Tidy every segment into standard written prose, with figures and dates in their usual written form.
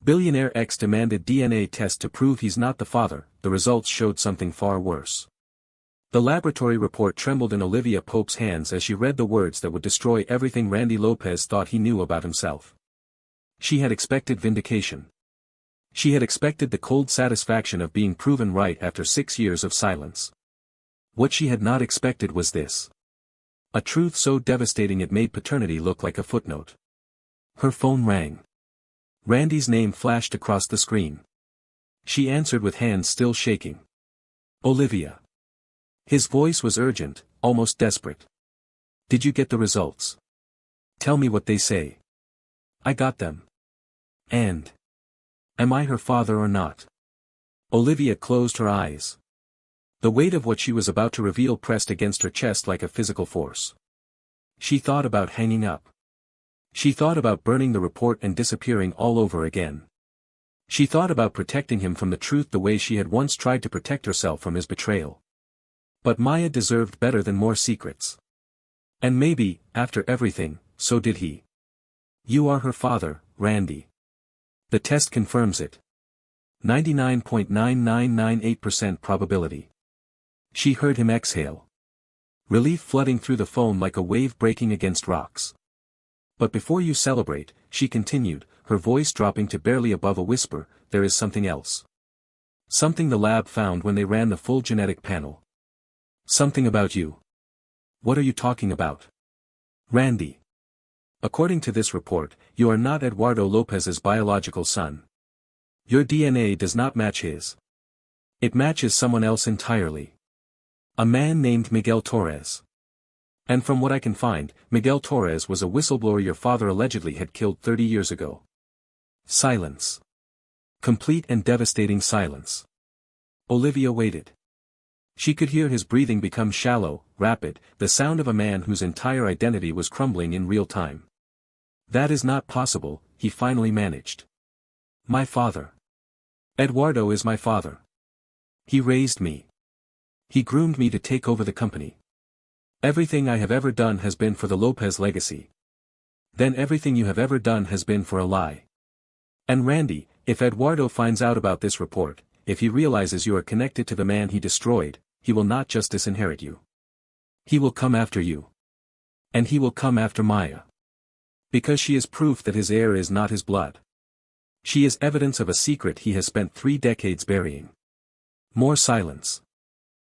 Billionaire X demanded DNA test to prove he's not the father. The results showed something far worse. The laboratory report trembled in Olivia Pope's hands as she read the words that would destroy everything Randy Lopez thought he knew about himself. She had expected vindication. She had expected the cold satisfaction of being proven right after 6 years of silence. What she had not expected was this. A truth so devastating it made paternity look like a footnote. Her phone rang. Randy's name flashed across the screen. She answered with hands still shaking. Olivia. His voice was urgent, almost desperate. Did you get the results? Tell me what they say. I got them. And? Am I her father or not? Olivia closed her eyes. The weight of what she was about to reveal pressed against her chest like a physical force. She thought about hanging up. She thought about burning the report and disappearing all over again. She thought about protecting him from the truth the way she had once tried to protect herself from his betrayal. But Maya deserved better than more secrets. And maybe, after everything, so did he. You are her father, Randy. The test confirms it. 99.9998% probability. She heard him exhale. Relief flooding through the phone like a wave breaking against rocks. But before you celebrate, she continued, her voice dropping to barely above a whisper, there is something else. Something the lab found when they ran the full genetic panel. Something about you. What are you talking about? Randy. According to this report, you are not Eduardo Lopez's biological son. Your DNA does not match his. It matches someone else entirely. A man named Miguel Torres. And from what I can find, Miguel Torres was a whistleblower your father allegedly had killed 30 years ago. Silence. Complete and devastating silence. Olivia waited. She could hear his breathing become shallow, rapid, the sound of a man whose entire identity was crumbling in real time. That is not possible, he finally managed. My father. Eduardo is my father. He raised me. He groomed me to take over the company. Everything I have ever done has been for the Lopez legacy. Then everything you have ever done has been for a lie. And Randy, if Eduardo finds out about this report, if he realizes you are connected to the man he destroyed, he will not just disinherit you. He will come after you. And he will come after Maya. Because she is proof that his heir is not his blood. She is evidence of a secret he has spent 3 decades burying. More silence.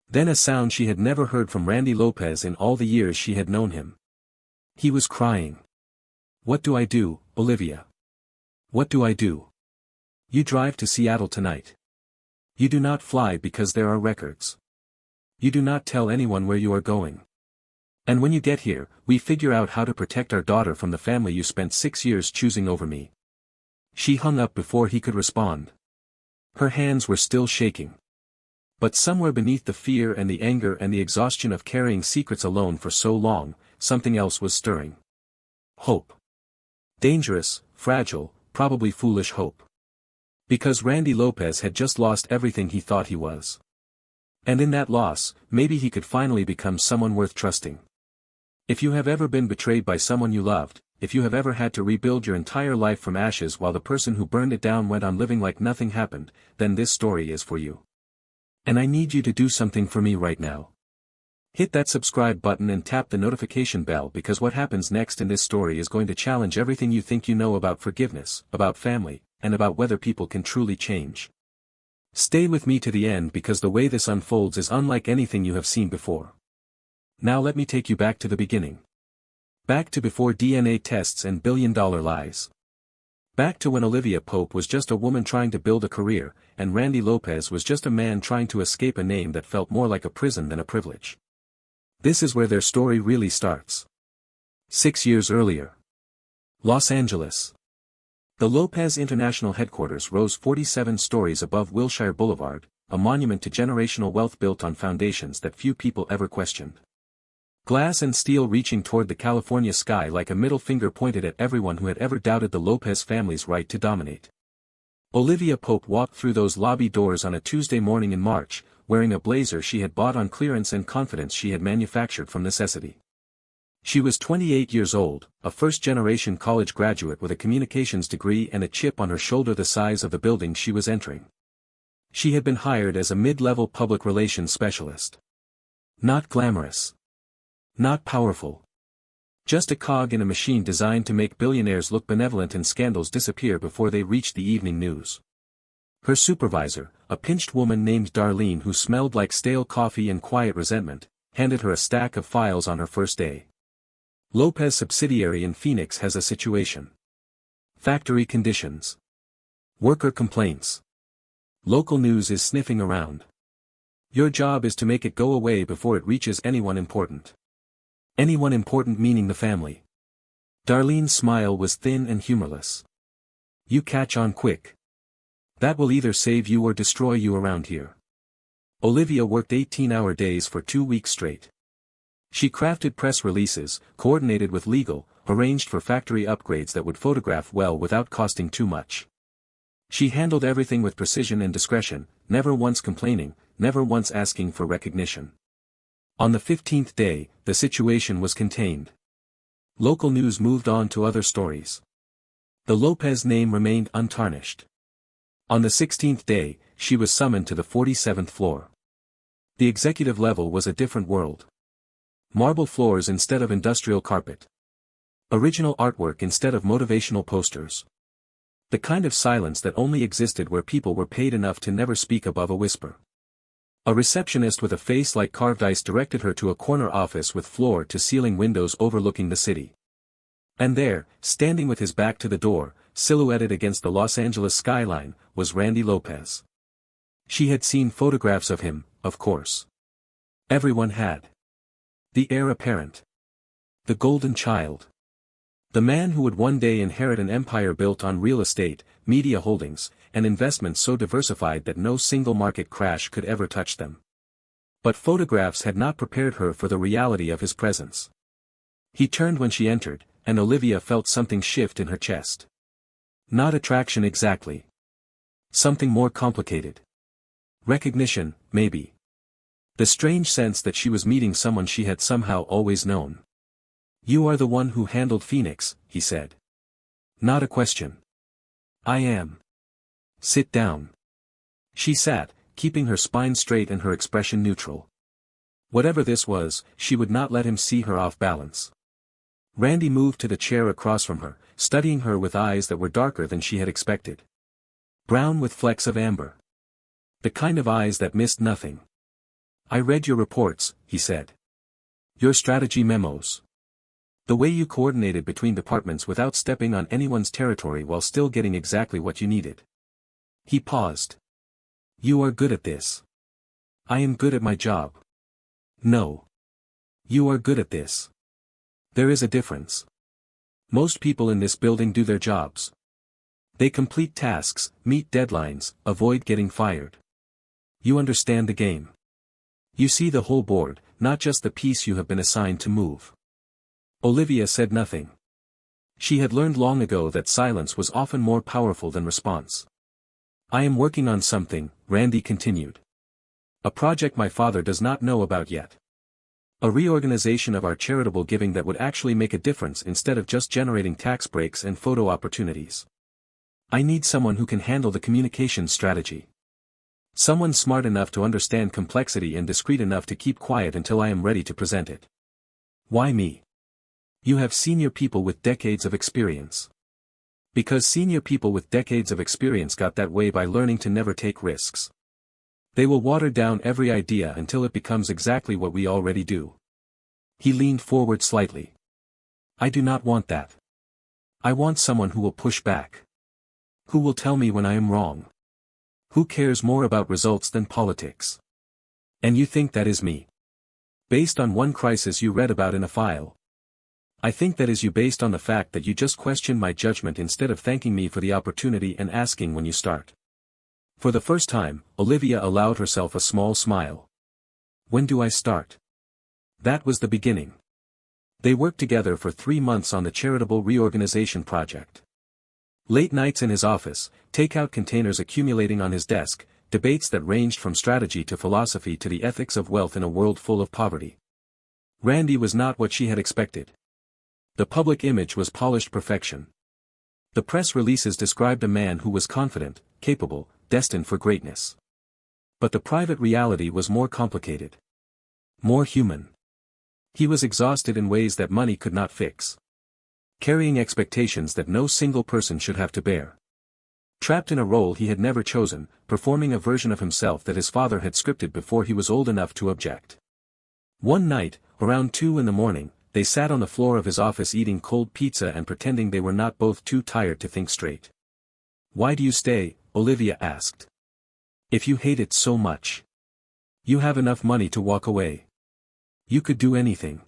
Then a sound she had never heard from Randy Lopez in all the years she had known him. He was crying. What do I do, Olivia? What do I do? You drive to Seattle tonight. You do not fly because there are records. You do not tell anyone where you are going. And when you get here, we figure out how to protect our daughter from the family you spent 6 years choosing over me. She hung up before he could respond. Her hands were still shaking. But somewhere beneath the fear and the anger and the exhaustion of carrying secrets alone for so long, something else was stirring. Hope. Dangerous, fragile, probably foolish hope. Because Randy Lopez had just lost everything he thought he was. And in that loss, maybe he could finally become someone worth trusting. If you have ever been betrayed by someone you loved, if you have ever had to rebuild your entire life from ashes while the person who burned it down went on living like nothing happened, then this story is for you. And I need you to do something for me right now. Hit that subscribe button and tap the notification bell because what happens next in this story is going to challenge everything you think you know about forgiveness, about family, and about whether people can truly change. Stay with me to the end because the way this unfolds is unlike anything you have seen before. Now let me take you back to the beginning. Back to before DNA tests and billion-dollar lies. Back to when Olivia Pope was just a woman trying to build a career, and Randy Lopez was just a man trying to escape a name that felt more like a prison than a privilege. This is where their story really starts. 6 years earlier. Los Angeles. The Lopez International headquarters rose 47 stories above Wilshire Boulevard, a monument to generational wealth built on foundations that few people ever questioned. Glass and steel reaching toward the California sky like a middle finger pointed at everyone who had ever doubted the Lopez family's right to dominate. Olivia Pope walked through those lobby doors on a Tuesday morning in March, wearing a blazer she had bought on clearance and confidence she had manufactured from necessity. She was 28 years old, a first-generation college graduate with a communications degree and a chip on her shoulder the size of the building she was entering. She had been hired as a mid-level public relations specialist. Not glamorous. Not powerful. Just a cog in a machine designed to make billionaires look benevolent and scandals disappear before they reached the evening news. Her supervisor, a pinched woman named Darlene who smelled like stale coffee and quiet resentment, handed her a stack of files on her first day. Lopez subsidiary in Phoenix has a situation. Factory conditions. Worker complaints. Local news is sniffing around. Your job is to make it go away before it reaches anyone important. Anyone important meaning the family. Darlene's smile was thin and humorless. You catch on quick. That will either save you or destroy you around here. Olivia worked 18-hour days for 2 weeks straight. She crafted press releases, coordinated with legal, arranged for factory upgrades that would photograph well without costing too much. She handled everything with precision and discretion, never once complaining, never once asking for recognition. On the 15th day, the situation was contained. Local news moved on to other stories. The Lopez name remained untarnished. On the 16th day, she was summoned to the 47th floor. The executive level was a different world. Marble floors instead of industrial carpet. Original artwork instead of motivational posters. The kind of silence that only existed where people were paid enough to never speak above a whisper. A receptionist with a face like carved ice directed her to a corner office with floor-to-ceiling windows overlooking the city. And there, standing with his back to the door, silhouetted against the Los Angeles skyline, was Randy Lopez. She had seen photographs of him, of course. Everyone had. The heir apparent. The golden child. The man who would one day inherit an empire built on real estate, media holdings, and investments so diversified that no single market crash could ever touch them. But photographs had not prepared her for the reality of his presence. He turned when she entered, and Olivia felt something shift in her chest. Not attraction exactly. Something more complicated. Recognition, maybe. The strange sense that she was meeting someone she had somehow always known. You are the one who handled Phoenix, he said. Not a question. I am. Sit down. She sat, keeping her spine straight and her expression neutral. Whatever this was, she would not let him see her off balance. Randy moved to the chair across from her, studying her with eyes that were darker than she had expected. Brown with flecks of amber. The kind of eyes that missed nothing. I read your reports, he said. Your strategy memos. The way you coordinated between departments without stepping on anyone's territory while still getting exactly what you needed. He paused. You are good at this. I am good at my job. No. You are good at this. There is a difference. Most people in this building do their jobs. They complete tasks, meet deadlines, avoid getting fired. You understand the game. You see the whole board, not just the piece you have been assigned to move. Olivia said nothing. She had learned long ago that silence was often more powerful than response. I am working on something, Randy continued. A project my father does not know about yet. A reorganization of our charitable giving that would actually make a difference instead of just generating tax breaks and photo opportunities. I need someone who can handle the communications strategy. Someone smart enough to understand complexity and discreet enough to keep quiet until I am ready to present it. Why me? You have senior people with decades of experience. Because senior people with decades of experience got that way by learning to never take risks. They will water down every idea until it becomes exactly what we already do. He leaned forward slightly. I do not want that. I want someone who will push back. Who will tell me when I am wrong. Who cares more about results than politics? And you think that is me? Based on one crisis you read about in a file. I think that is you based on the fact that you just questioned my judgment instead of thanking me for the opportunity and asking when you start. For the first time, Olivia allowed herself a small smile. When do I start? That was the beginning. They worked together for 3 months on the charitable reorganization project. Late nights in his office, takeout containers accumulating on his desk, debates that ranged from strategy to philosophy to the ethics of wealth in a world full of poverty. Randy was not what she had expected. The public image was polished perfection. The press releases described a man who was confident, capable, destined for greatness. But the private reality was more complicated. More human. He was exhausted in ways that money could not fix. Carrying expectations that no single person should have to bear. Trapped in a role he had never chosen, performing a version of himself that his father had scripted before he was old enough to object. One night, around 2 a.m, they sat on the floor of his office eating cold pizza and pretending they were not both too tired to think straight. "Why do you stay?" Olivia asked. "If you hate it so much. You have enough money to walk away. You could do anything."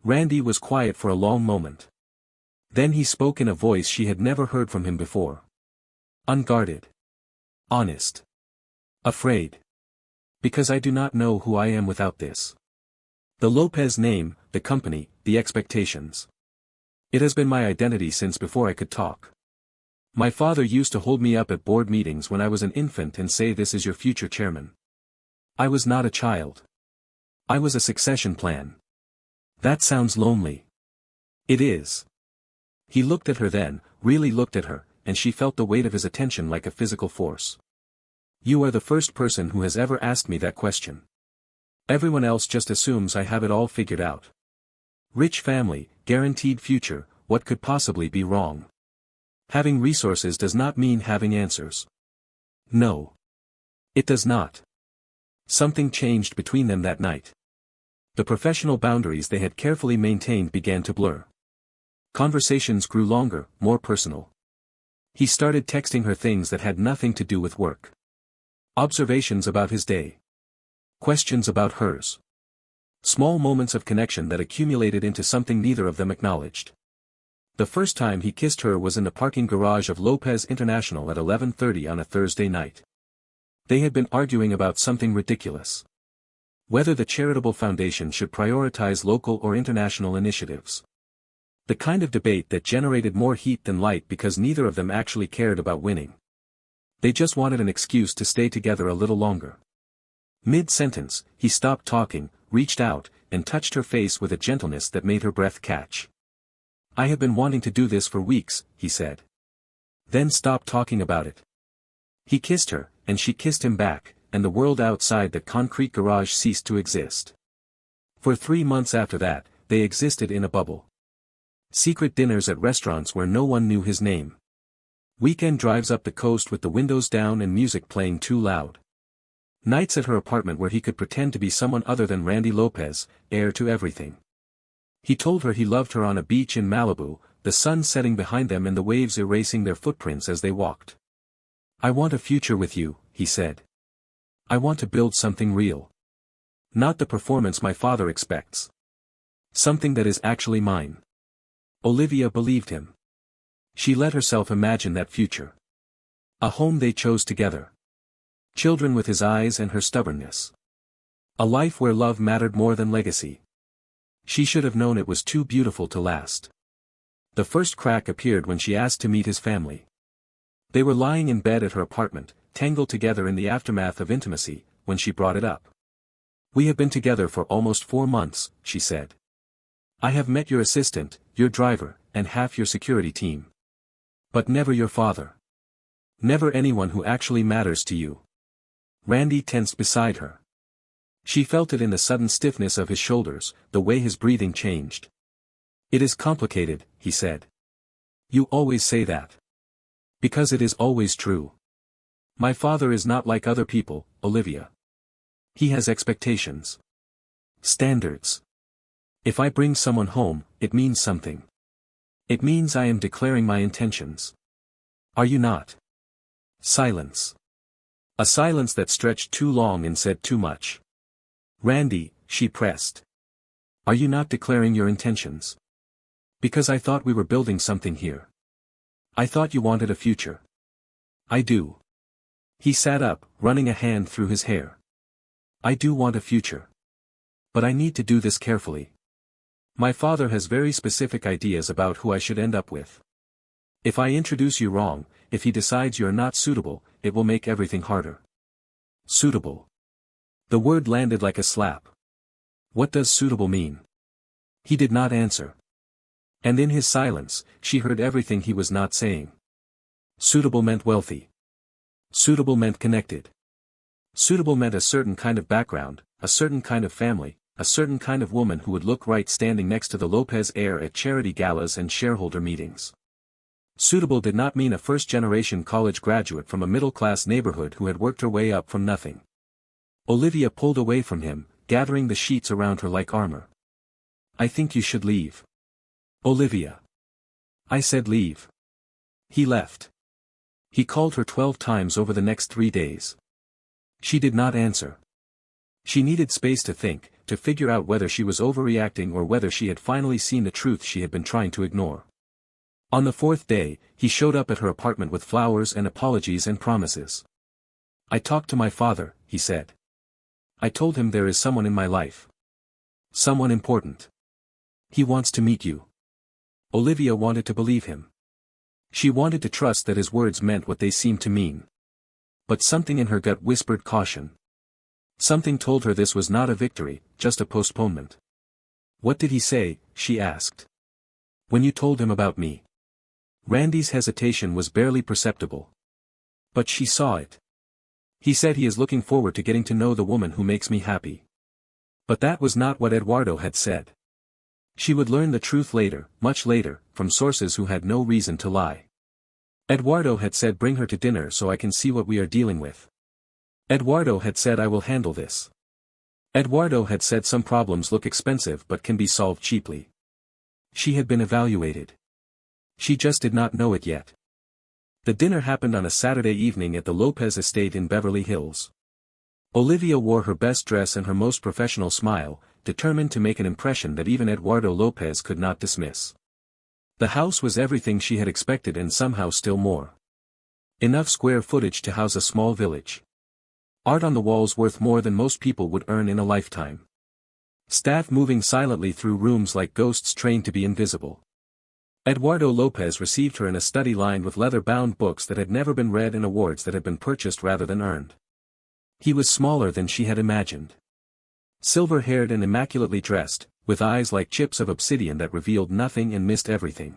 Randy was quiet for a long moment. Then he spoke in a voice she had never heard from him before. Unguarded. Honest. Afraid. "Because I do not know who I am without this. The Lopez name, the company, the expectations. It has been my identity since before I could talk. My father used to hold me up at board meetings when I was an infant and say, 'This is your future chairman.' I was not a child. I was a succession plan. That sounds lonely." "It is." He looked at her then, really looked at her, and she felt the weight of his attention like a physical force. "You are the first person who has ever asked me that question. Everyone else just assumes I have it all figured out. Rich family, guaranteed future, what could possibly be wrong? Having resources does not mean having answers. No. It does not." Something changed between them that night. The professional boundaries they had carefully maintained began to blur. Conversations grew longer, more personal. He started texting her things that had nothing to do with work. Observations about his day. Questions about hers. Small moments of connection that accumulated into something neither of them acknowledged. The first time he kissed her was in the parking garage of Lopez International at 11:30 on a Thursday night. They had been arguing about something ridiculous. Whether the charitable foundation should prioritize local or international initiatives. The kind of debate that generated more heat than light because neither of them actually cared about winning. They just wanted an excuse to stay together a little longer. Mid-sentence, he stopped talking, reached out, and touched her face with a gentleness that made her breath catch. "I have been wanting to do this for weeks," he said. Then stopped talking about it. He kissed her, and she kissed him back, and the world outside the concrete garage ceased to exist. For 3 months after that, they existed in a bubble. Secret dinners at restaurants where no one knew his name. Weekend drives up the coast with the windows down and music playing too loud. Nights at her apartment where he could pretend to be someone other than Randy Lopez, heir to everything. He told her he loved her on a beach in Malibu, the sun setting behind them and the waves erasing their footprints as they walked. "I want a future with you," he said. "I want to build something real. Not the performance my father expects. Something that is actually mine." Olivia believed him. She let herself imagine that future. A home they chose together. Children with his eyes and her stubbornness. A life where love mattered more than legacy. She should have known it was too beautiful to last. The first crack appeared when she asked to meet his family. They were lying in bed at her apartment, tangled together in the aftermath of intimacy, when she brought it up. "We have been together for almost 4 months, she said. "I have met your assistant, your driver, and half your security team. But never your father. Never anyone who actually matters to you." Randy tensed beside her. She felt it in the sudden stiffness of his shoulders, the way his breathing changed. "It is complicated," he said. "You always say that. Because it is always true. My father is not like other people, Olivia. He has expectations. Standards. If I bring someone home, it means something. It means I am declaring my intentions. Are you not?" Silence. A silence that stretched too long and said too much. "Randy," she pressed. "Are you not declaring your intentions? Because I thought we were building something here. I thought you wanted a future." "I do." He sat up, running a hand through his hair. "I do want a future. But I need to do this carefully. My father has very specific ideas about who I should end up with. If I introduce you wrong, if he decides you are not suitable, it will make everything harder." Suitable. The word landed like a slap. What does suitable mean? He did not answer. And in his silence, she heard everything he was not saying. Suitable meant wealthy. Suitable meant connected. Suitable meant a certain kind of background, a certain kind of family, a certain kind of woman who would look right standing next to the Lopez heir at charity galas and shareholder meetings. Suitable did not mean a first-generation college graduate from a middle-class neighborhood who had worked her way up from nothing. Olivia pulled away from him, gathering the sheets around her like armor. I think you should leave. Olivia. I said leave. He left. He called her 12 times over the next 3 days. She did not answer. She needed space to think, to figure out whether she was overreacting or whether she had finally seen the truth she had been trying to ignore. On the 4th day, he showed up at her apartment with flowers and apologies and promises. I talked to my father, he said. I told him there is someone in my life. Someone important. He wants to meet you. Olivia wanted to believe him. She wanted to trust that his words meant what they seemed to mean. But something in her gut whispered caution. Something told her this was not a victory, just a postponement. What did he say, she asked. When you told him about me. Randy's hesitation was barely perceptible. But she saw it. He said he is looking forward to getting to know the woman who makes me happy. But that was not what Eduardo had said. She would learn the truth later, much later, from sources who had no reason to lie. Eduardo had said bring her to dinner so I can see what we are dealing with. Eduardo had said I will handle this. Eduardo had said some problems look expensive but can be solved cheaply. She had been evaluated. She just did not know it yet. The dinner happened on a Saturday evening at the Lopez estate in Beverly Hills. Olivia wore her best dress and her most professional smile, determined to make an impression that even Eduardo Lopez could not dismiss. The house was everything she had expected and somehow still more. Enough square footage to house a small village. Art on the walls worth more than most people would earn in a lifetime. Staff moving silently through rooms like ghosts trained to be invisible. Eduardo Lopez received her in a study lined with leather-bound books that had never been read and awards that had been purchased rather than earned. He was smaller than she had imagined. Silver-haired and immaculately dressed, with eyes like chips of obsidian that revealed nothing and missed everything.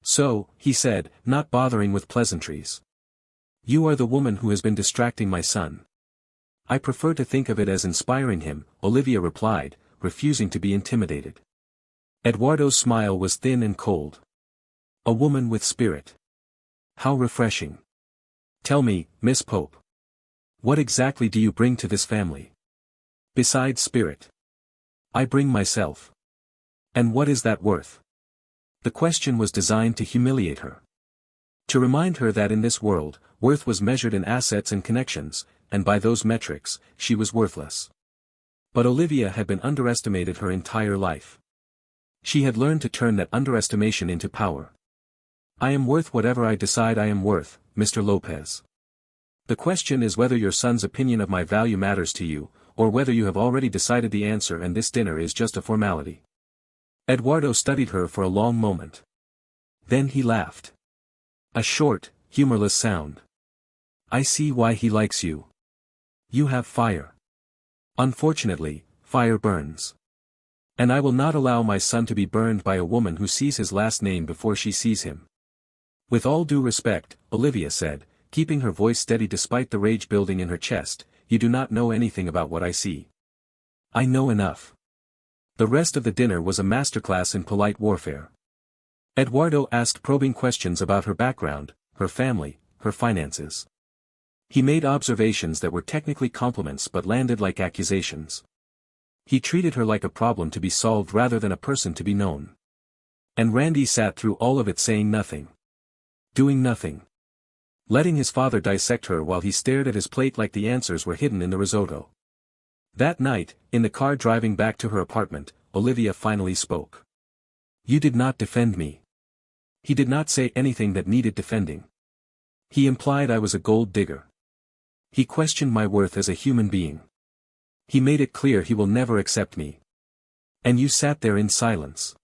So, he said, not bothering with pleasantries. You are the woman who has been distracting my son. I prefer to think of it as inspiring him, Olivia replied, refusing to be intimidated. Eduardo's smile was thin and cold. A woman with spirit. How refreshing. Tell me, Miss Pope. What exactly do you bring to this family? Besides spirit. I bring myself. And what is that worth? The question was designed to humiliate her. To remind her that in this world, worth was measured in assets and connections, and by those metrics, she was worthless. But Olivia had been underestimated her entire life. She had learned to turn that underestimation into power. I am worth whatever I decide I am worth, Mr. Lopez. The question is whether your son's opinion of my value matters to you, or whether you have already decided the answer and this dinner is just a formality. Eduardo studied her for a long moment. Then he laughed. A short, humorless sound. I see why he likes you. You have fire. Unfortunately, fire burns. And I will not allow my son to be burned by a woman who sees his last name before she sees him. With all due respect, Olivia said, keeping her voice steady despite the rage building in her chest, you do not know anything about what I see. I know enough. The rest of the dinner was a masterclass in polite warfare. Eduardo asked probing questions about her background, her family, her finances. He made observations that were technically compliments but landed like accusations. He treated her like a problem to be solved rather than a person to be known. And Randy sat through all of it saying nothing. Doing nothing. Letting his father dissect her while he stared at his plate like the answers were hidden in the risotto. That night, in the car driving back to her apartment, Olivia finally spoke. You did not defend me. He did not say anything that needed defending. He implied I was a gold digger. He questioned my worth as a human being. He made it clear he will never accept me. And you sat there in silence.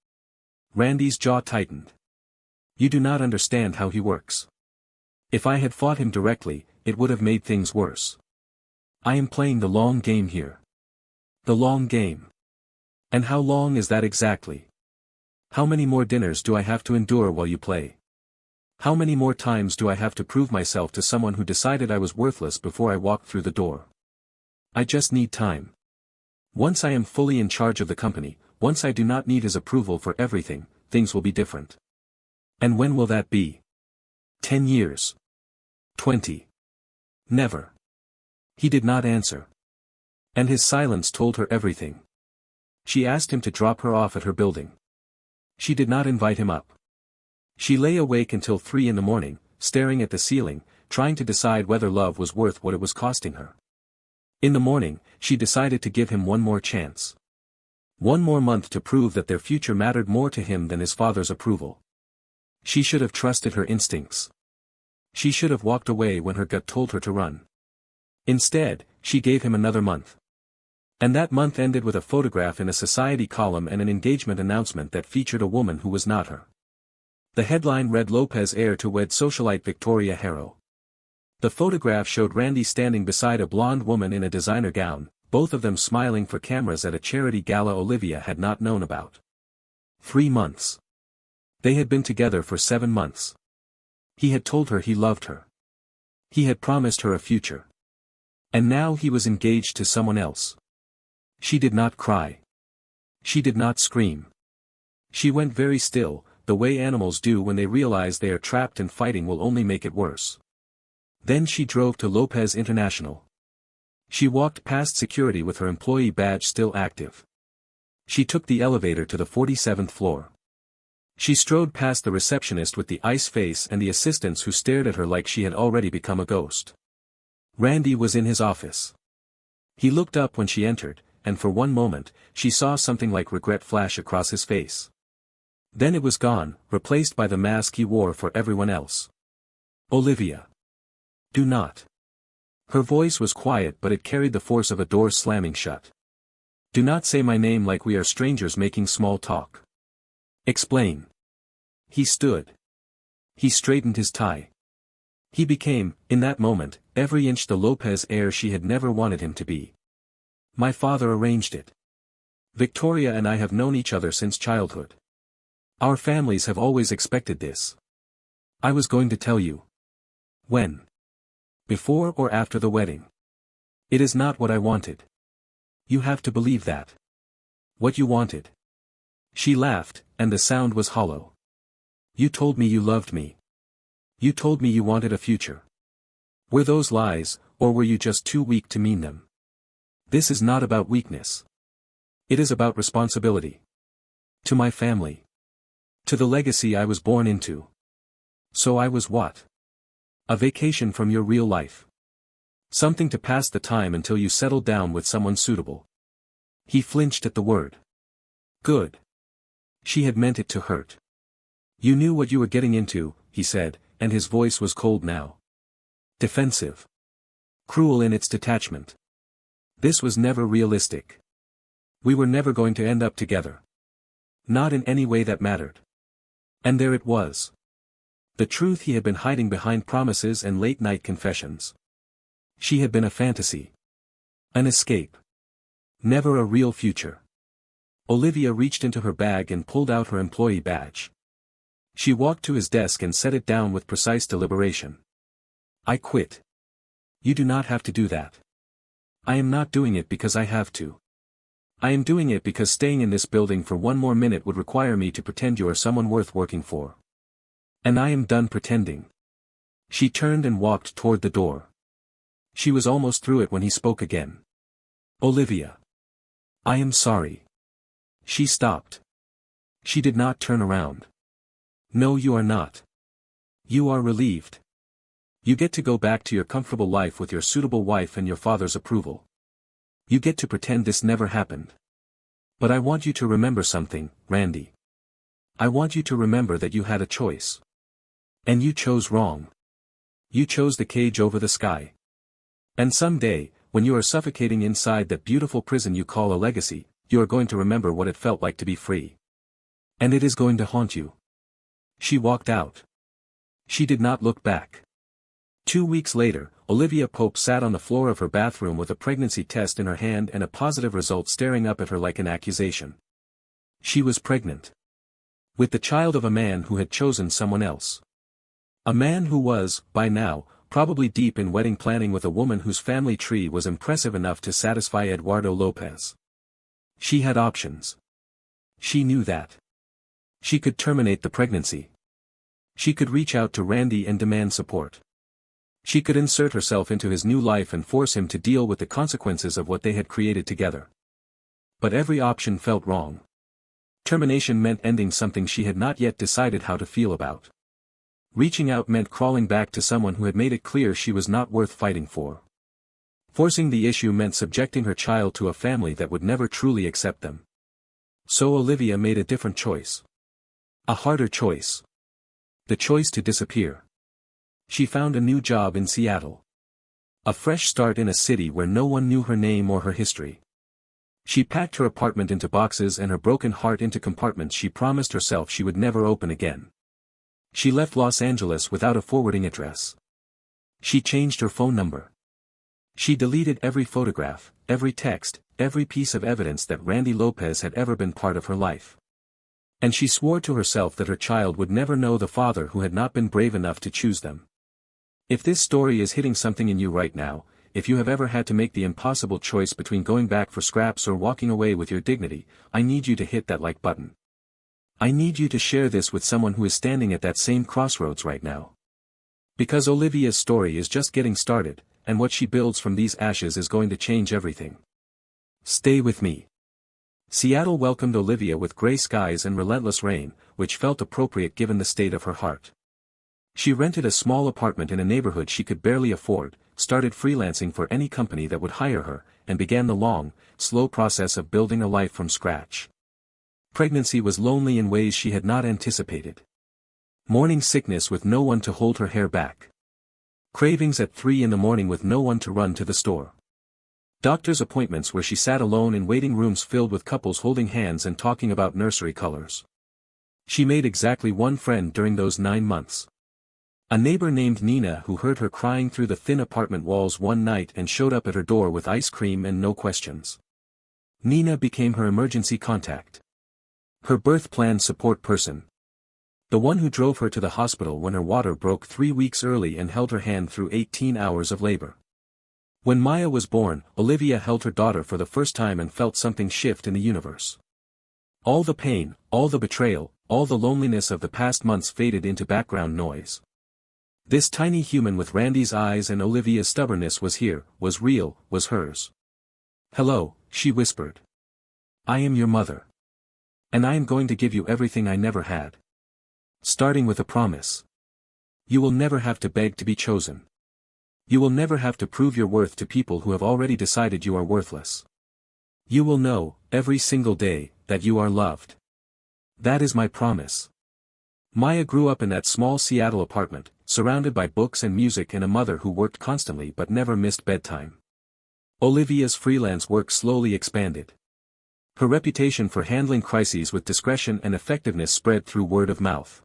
Randy's jaw tightened. You do not understand how he works. If I had fought him directly, it would have made things worse. I am playing the long game here. The long game. And how long is that exactly? How many more dinners do I have to endure while you play? How many more times do I have to prove myself to someone who decided I was worthless before I walked through the door? I just need time. Once I am fully in charge of the company, once I do not need his approval for everything, things will be different. And when will that be? 10 years. 20. Never. He did not answer. And his silence told her everything. She asked him to drop her off at her building. She did not invite him up. She lay awake until 3 in the morning, staring at the ceiling, trying to decide whether love was worth what it was costing her. In the morning, she decided to give him one more chance. One more month to prove that their future mattered more to him than his father's approval. She should have trusted her instincts. She should have walked away when her gut told her to run. Instead, she gave him another month. And that month ended with a photograph in a society column and an engagement announcement that featured a woman who was not her. The headline read Lopez heir to wed socialite Victoria Harrow. The photograph showed Randy standing beside a blonde woman in a designer gown, both of them smiling for cameras at a charity gala Olivia had not known about. 3 months. They had been together for 7 months. He had told her he loved her. He had promised her a future. And now he was engaged to someone else. She did not cry. She did not scream. She went very still, the way animals do when they realize they are trapped and fighting will only make it worse. Then she drove to Lopez International. She walked past security with her employee badge still active. She took the elevator to the 47th floor. She strode past the receptionist with the ice face and the assistants who stared at her like she had already become a ghost. Randy was in his office. He looked up when she entered, and for one moment, she saw something like regret flash across his face. Then it was gone, replaced by the mask he wore for everyone else. Olivia. Do not. Her voice was quiet but it carried the force of a door slamming shut. Do not say my name like we are strangers making small talk. Explain. He stood. He straightened his tie. He became, in that moment, every inch the Lopez heir she had never wanted him to be. My father arranged it. Victoria and I have known each other since childhood. Our families have always expected this. I was going to tell you. When? Before or after the wedding? It is not what I wanted. You have to believe that. What you wanted. She laughed, and the sound was hollow. You told me you loved me. You told me you wanted a future. Were those lies, or were you just too weak to mean them? This is not about weakness. It is about responsibility. To my family. To the legacy I was born into. So I was what? A vacation from your real life. Something to pass the time until you settled down with someone suitable. He flinched at the word. Good. She had meant it to hurt. You knew what you were getting into, he said, and his voice was cold now. Defensive. Cruel in its detachment. This was never realistic. We were never going to end up together. Not in any way that mattered. And there it was. The truth he had been hiding behind promises and late-night confessions. She had been a fantasy. An escape. Never a real future. Olivia reached into her bag and pulled out her employee badge. She walked to his desk and set it down with precise deliberation. I quit. You do not have to do that. I am not doing it because I have to. I am doing it because staying in this building for one more minute would require me to pretend you are someone worth working for. And I am done pretending. She turned and walked toward the door. She was almost through it when he spoke again. Olivia. I am sorry. She stopped. She did not turn around. No, you are not. You are relieved. You get to go back to your comfortable life with your suitable wife and your father's approval. You get to pretend this never happened. But I want you to remember something, Randy. I want you to remember that you had a choice. And you chose wrong. You chose the cage over the sky. And someday, when you are suffocating inside that beautiful prison you call a legacy, you are going to remember what it felt like to be free. And it is going to haunt you. She walked out. She did not look back. 2 weeks later, Olivia Pope sat on the floor of her bathroom with a pregnancy test in her hand and a positive result staring up at her like an accusation. She was pregnant. With the child of a man who had chosen someone else. A man who was, by now, probably deep in wedding planning with a woman whose family tree was impressive enough to satisfy Eduardo Lopez. She had options. She knew that. She could terminate the pregnancy. She could reach out to Randy and demand support. She could insert herself into his new life and force him to deal with the consequences of what they had created together. But every option felt wrong. Termination meant ending something she had not yet decided how to feel about. Reaching out meant crawling back to someone who had made it clear she was not worth fighting for. Forcing the issue meant subjecting her child to a family that would never truly accept them. So Olivia made a different choice. A harder choice. The choice to disappear. She found a new job in Seattle. A fresh start in a city where no one knew her name or her history. She packed her apartment into boxes and her broken heart into compartments she promised herself she would never open again. She left Los Angeles without a forwarding address. She changed her phone number. She deleted every photograph, every text, every piece of evidence that Randy Lopez had ever been part of her life. And she swore to herself that her child would never know the father who had not been brave enough to choose them. If this story is hitting something in you right now, if you have ever had to make the impossible choice between going back for scraps or walking away with your dignity, I need you to hit that like button. I need you to share this with someone who is standing at that same crossroads right now. Because Olivia's story is just getting started, and what she builds from these ashes is going to change everything. Stay with me. Seattle welcomed Olivia with gray skies and relentless rain, which felt appropriate given the state of her heart. She rented a small apartment in a neighborhood she could barely afford, started freelancing for any company that would hire her, and began the long, slow process of building a life from scratch. Pregnancy was lonely in ways she had not anticipated. Morning sickness with no one to hold her hair back. Cravings at 3 a.m. with no one to run to the store. Doctor's appointments where she sat alone in waiting rooms filled with couples holding hands and talking about nursery colors. She made exactly one friend during those 9 months. A neighbor named Nina who heard her crying through the thin apartment walls one night and showed up at her door with ice cream and no questions. Nina became her emergency contact. Her birth plan support person. The one who drove her to the hospital when her water broke 3 weeks early and held her hand through 18 hours of labor. When Maya was born, Olivia held her daughter for the first time and felt something shift in the universe. All the pain, all the betrayal, all the loneliness of the past months faded into background noise. This tiny human with Randy's eyes and Olivia's stubbornness was here, was real, was hers. "Hello," she whispered. "I am your mother. And I am going to give you everything I never had. Starting with a promise. You will never have to beg to be chosen. You will never have to prove your worth to people who have already decided you are worthless. You will know, every single day, that you are loved. That is my promise." Maya grew up in that small Seattle apartment, surrounded by books and music and a mother who worked constantly but never missed bedtime. Olivia's freelance work slowly expanded. Her reputation for handling crises with discretion and effectiveness spread through word of mouth.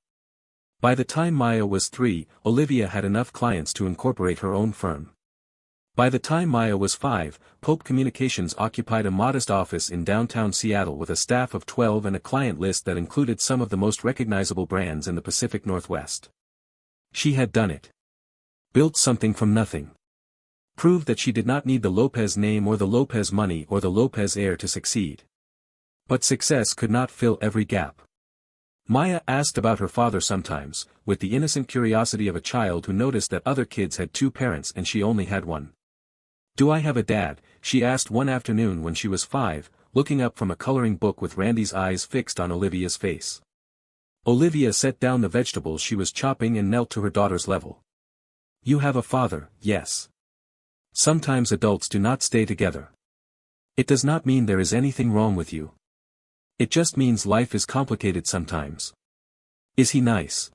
By the time Maya was 3, Olivia had enough clients to incorporate her own firm. By the time Maya was 5, Pope Communications occupied a modest office in downtown Seattle with a staff of 12 and a client list that included some of the most recognizable brands in the Pacific Northwest. She had done it. Built something from nothing. Proved that she did not need the Lopez name or the Lopez money or the Lopez heir to succeed. But success could not fill every gap. Maya asked about her father sometimes, with the innocent curiosity of a child who noticed that other kids had 2 parents and she only had one. "Do I have a dad?" she asked one afternoon when she was 5, looking up from a coloring book with Randy's eyes fixed on Olivia's face. Olivia set down the vegetables she was chopping and knelt to her daughter's level. "You have a father, yes. Sometimes adults do not stay together. It does not mean there is anything wrong with you. It just means life is complicated sometimes. Is he nice?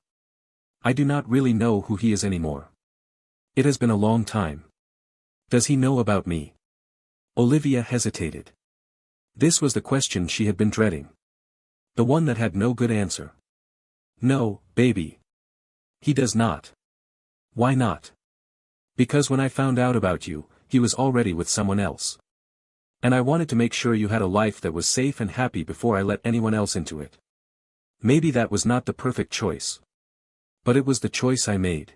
I do not really know who he is anymore. It has been a long time. Does he know about me?" Olivia hesitated. This was the question she had been dreading. The one that had no good answer. "No, baby. He does not." "Why not?" "Because when I found out about you, he was already with someone else." And I wanted to make sure you had a life that was safe and happy before I let anyone else into it. Maybe that was not the perfect choice. But it was the choice I made.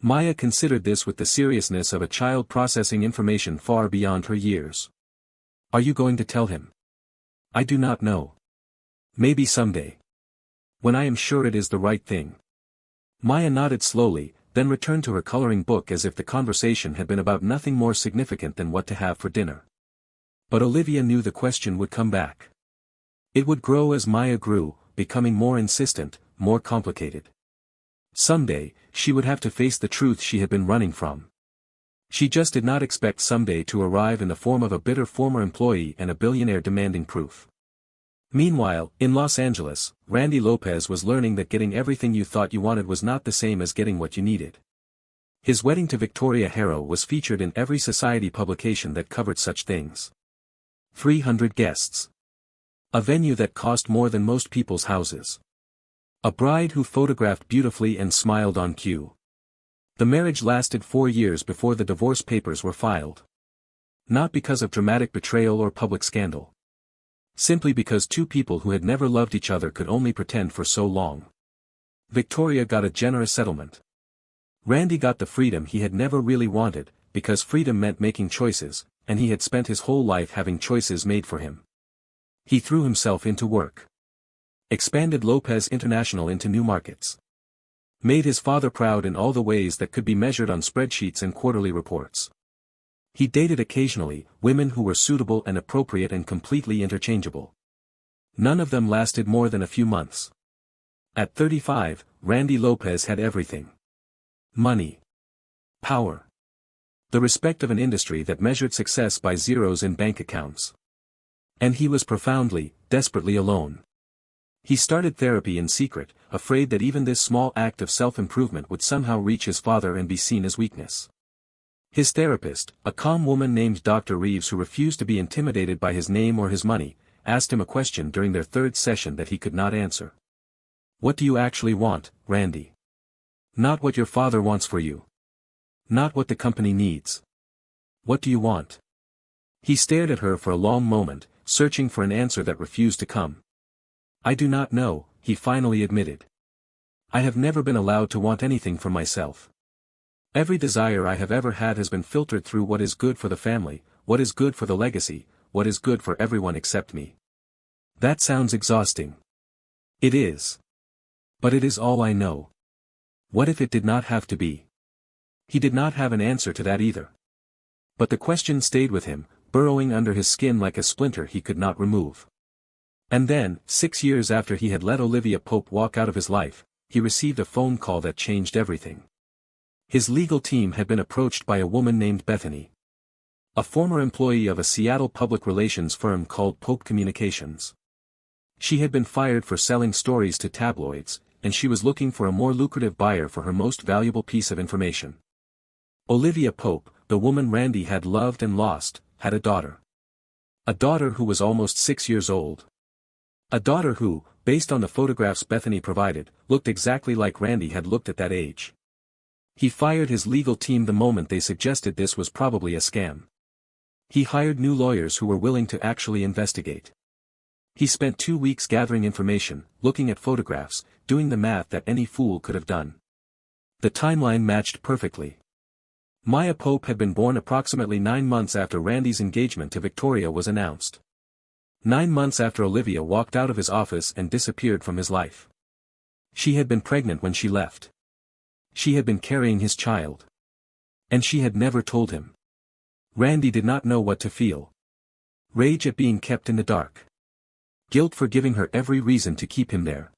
Maya considered this with the seriousness of a child processing information far beyond her years. Are you going to tell him? I do not know. Maybe someday. When I am sure it is the right thing. Maya nodded slowly, then returned to her coloring book as if the conversation had been about nothing more significant than what to have for dinner. But Olivia knew the question would come back. It would grow as Maya grew, becoming more insistent, more complicated. Someday, she would have to face the truth she had been running from. She just did not expect someday to arrive in the form of a bitter former employee and a billionaire demanding proof. Meanwhile, in Los Angeles, Randy Lopez was learning that getting everything you thought you wanted was not the same as getting what you needed. His wedding to Victoria Harrow was featured in every society publication that covered such things. 300 guests. A venue that cost more than most people's houses. A bride who photographed beautifully and smiled on cue. The marriage lasted 4 years before the divorce papers were filed. Not because of dramatic betrayal or public scandal. Simply because two people who had never loved each other could only pretend for so long. Victoria got a generous settlement. Randy got the freedom he had never really wanted, because freedom meant making choices, and he had spent his whole life having choices made for him. He threw himself into work. Expanded Lopez International into new markets. Made his father proud in all the ways that could be measured on spreadsheets and quarterly reports. He dated occasionally, women who were suitable and appropriate and completely interchangeable. None of them lasted more than a few months. At 35, Randy Lopez had everything. Money. Power. The respect of an industry that measured success by zeros in bank accounts. And he was profoundly, desperately alone. He started therapy in secret, afraid that even this small act of self-improvement would somehow reach his father and be seen as weakness. His therapist, a calm woman named Dr. Reeves who refused to be intimidated by his name or his money, asked him a question during their third session that he could not answer. What do you actually want, Randy? Not what your father wants for you. Not what the company needs. What do you want? He stared at her for a long moment, searching for an answer that refused to come. I do not know, he finally admitted. I have never been allowed to want anything for myself. Every desire I have ever had has been filtered through what is good for the family, what is good for the legacy, what is good for everyone except me. That sounds exhausting. It is. But it is all I know. What if it did not have to be? He did not have an answer to that either. But the question stayed with him, burrowing under his skin like a splinter he could not remove. And then, 6 years after he had let Olivia Pope walk out of his life, he received a phone call that changed everything. His legal team had been approached by a woman named Bethany. A former employee of a Seattle public relations firm called Pope Communications. She had been fired for selling stories to tabloids, and she was looking for a more lucrative buyer for her most valuable piece of information. Olivia Pope, the woman Randy had loved and lost, had a daughter. A daughter who was almost 6 years old. A daughter who, based on the photographs Bethany provided, looked exactly like Randy had looked at that age. He fired his legal team the moment they suggested this was probably a scam. He hired new lawyers who were willing to actually investigate. He spent 2 weeks gathering information, looking at photographs, doing the math that any fool could have done. The timeline matched perfectly. Maya Pope had been born approximately 9 months after Randy's engagement to Victoria was announced. 9 months after Olivia walked out of his office and disappeared from his life. She had been pregnant when she left. She had been carrying his child. And she had never told him. Randy did not know what to feel. Rage at being kept in the dark. Guilt for giving her every reason to keep him there.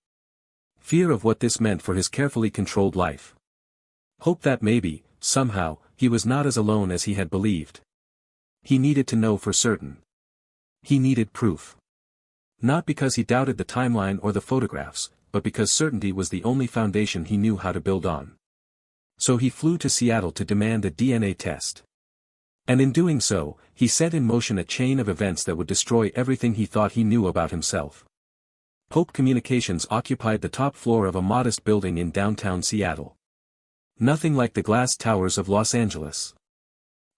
Fear of what this meant for his carefully controlled life. Hope that maybe, somehow, he was not as alone as he had believed. He needed to know for certain. He needed proof. Not because he doubted the timeline or the photographs, but because certainty was the only foundation he knew how to build on. So he flew to Seattle to demand a DNA test. And in doing so, he set in motion a chain of events that would destroy everything he thought he knew about himself. Pope Communications occupied the top floor of a modest building in downtown Seattle. Nothing like the glass towers of Los Angeles.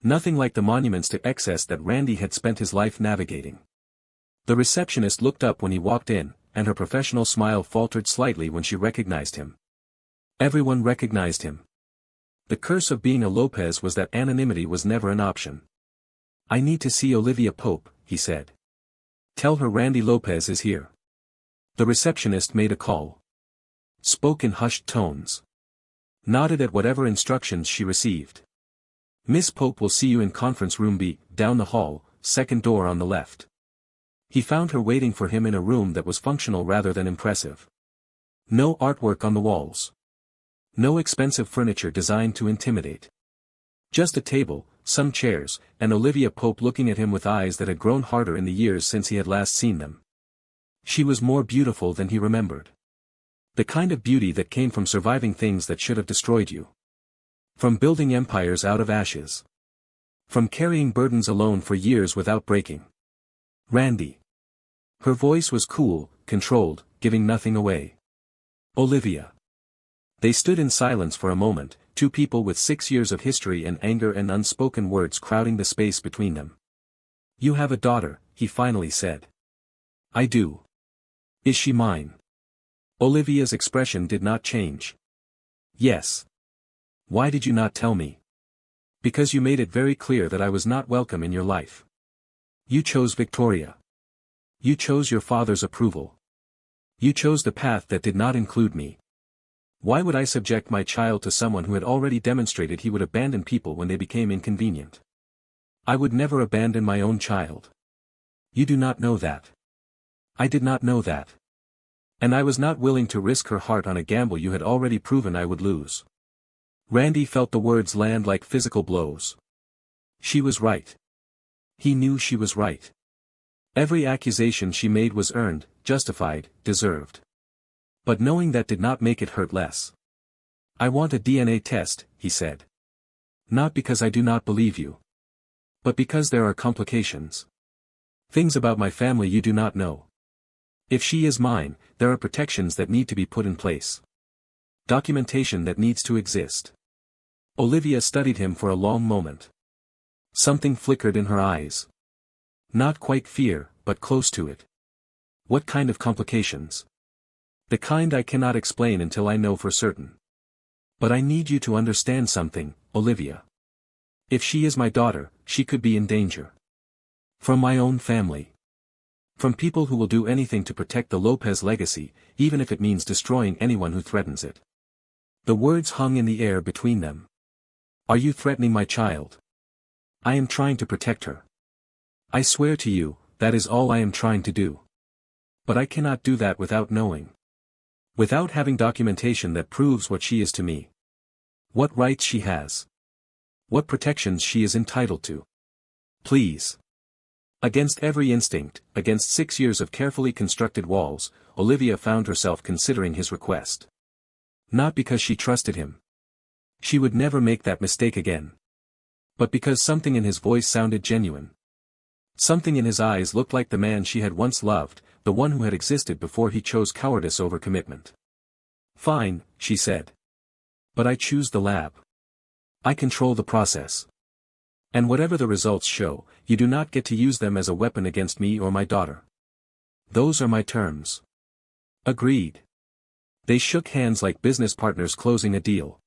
Nothing like the monuments to excess that Randy had spent his life navigating. The receptionist looked up when he walked in, and her professional smile faltered slightly when she recognized him. Everyone recognized him. The curse of being a Lopez was that anonymity was never an option. "I need to see Olivia Pope," he said. "Tell her Randy Lopez is here." The receptionist made a call. Spoke in hushed tones. Nodded at whatever instructions she received. "Miss Pope will see you in conference room B, down the hall, second door on the left." He found her waiting for him in a room that was functional rather than impressive. No artwork on the walls. No expensive furniture designed to intimidate. Just a table, some chairs, and Olivia Pope looking at him with eyes that had grown harder in the years since he had last seen them. She was more beautiful than he remembered. The kind of beauty that came from surviving things that should have destroyed you. From building empires out of ashes. From carrying burdens alone for years without breaking. Randy. Her voice was cool, controlled, giving nothing away. "Olivia." They stood in silence for a moment, two people with 6 years of history and anger and unspoken words crowding the space between them. "You have a daughter," he finally said. "I do. Is she mine?" Olivia's expression did not change. "Yes." "Why did you not tell me?" "Because you made it very clear that I was not welcome in your life. You chose Victoria. You chose your father's approval. You chose the path that did not include me. Why would I subject my child to someone who had already demonstrated he would abandon people when they became inconvenient? I would never abandon my own child. You do not know that. I did not know that. And I was not willing to risk her heart on a gamble you had already proven I would lose." Randy felt the words land like physical blows. She was right. He knew she was right. Every accusation she made was earned, justified, deserved. But knowing that did not make it hurt less. "I want a DNA test," he said. "Not because I do not believe you. But because there are complications. Things about my family you do not know. If she is mine, there are protections that need to be put in place. Documentation that needs to exist." Olivia studied him for a long moment. Something flickered in her eyes. Not quite fear, but close to it. "What kind of complications?" "The kind I cannot explain until I know for certain. But I need you to understand something, Olivia. If she is my daughter, she could be in danger. From my own family. From people who will do anything to protect the Lopez legacy, even if it means destroying anyone who threatens it." The words hung in the air between them. "Are you threatening my child?" "I am trying to protect her. I swear to you, that is all I am trying to do. But I cannot do that without knowing. Without having documentation that proves what she is to me. What rights she has. What protections she is entitled to. Please." Against every instinct, against 6 years of carefully constructed walls, Olivia found herself considering his request. Not because she trusted him. She would never make that mistake again. But because something in his voice sounded genuine. Something in his eyes looked like the man she had once loved, the one who had existed before he chose cowardice over commitment. "Fine," she said. "But I choose the lab. I control the process. And whatever the results show, you do not get to use them as a weapon against me or my daughter. Those are my terms." Agreed. They shook hands like business partners closing a deal.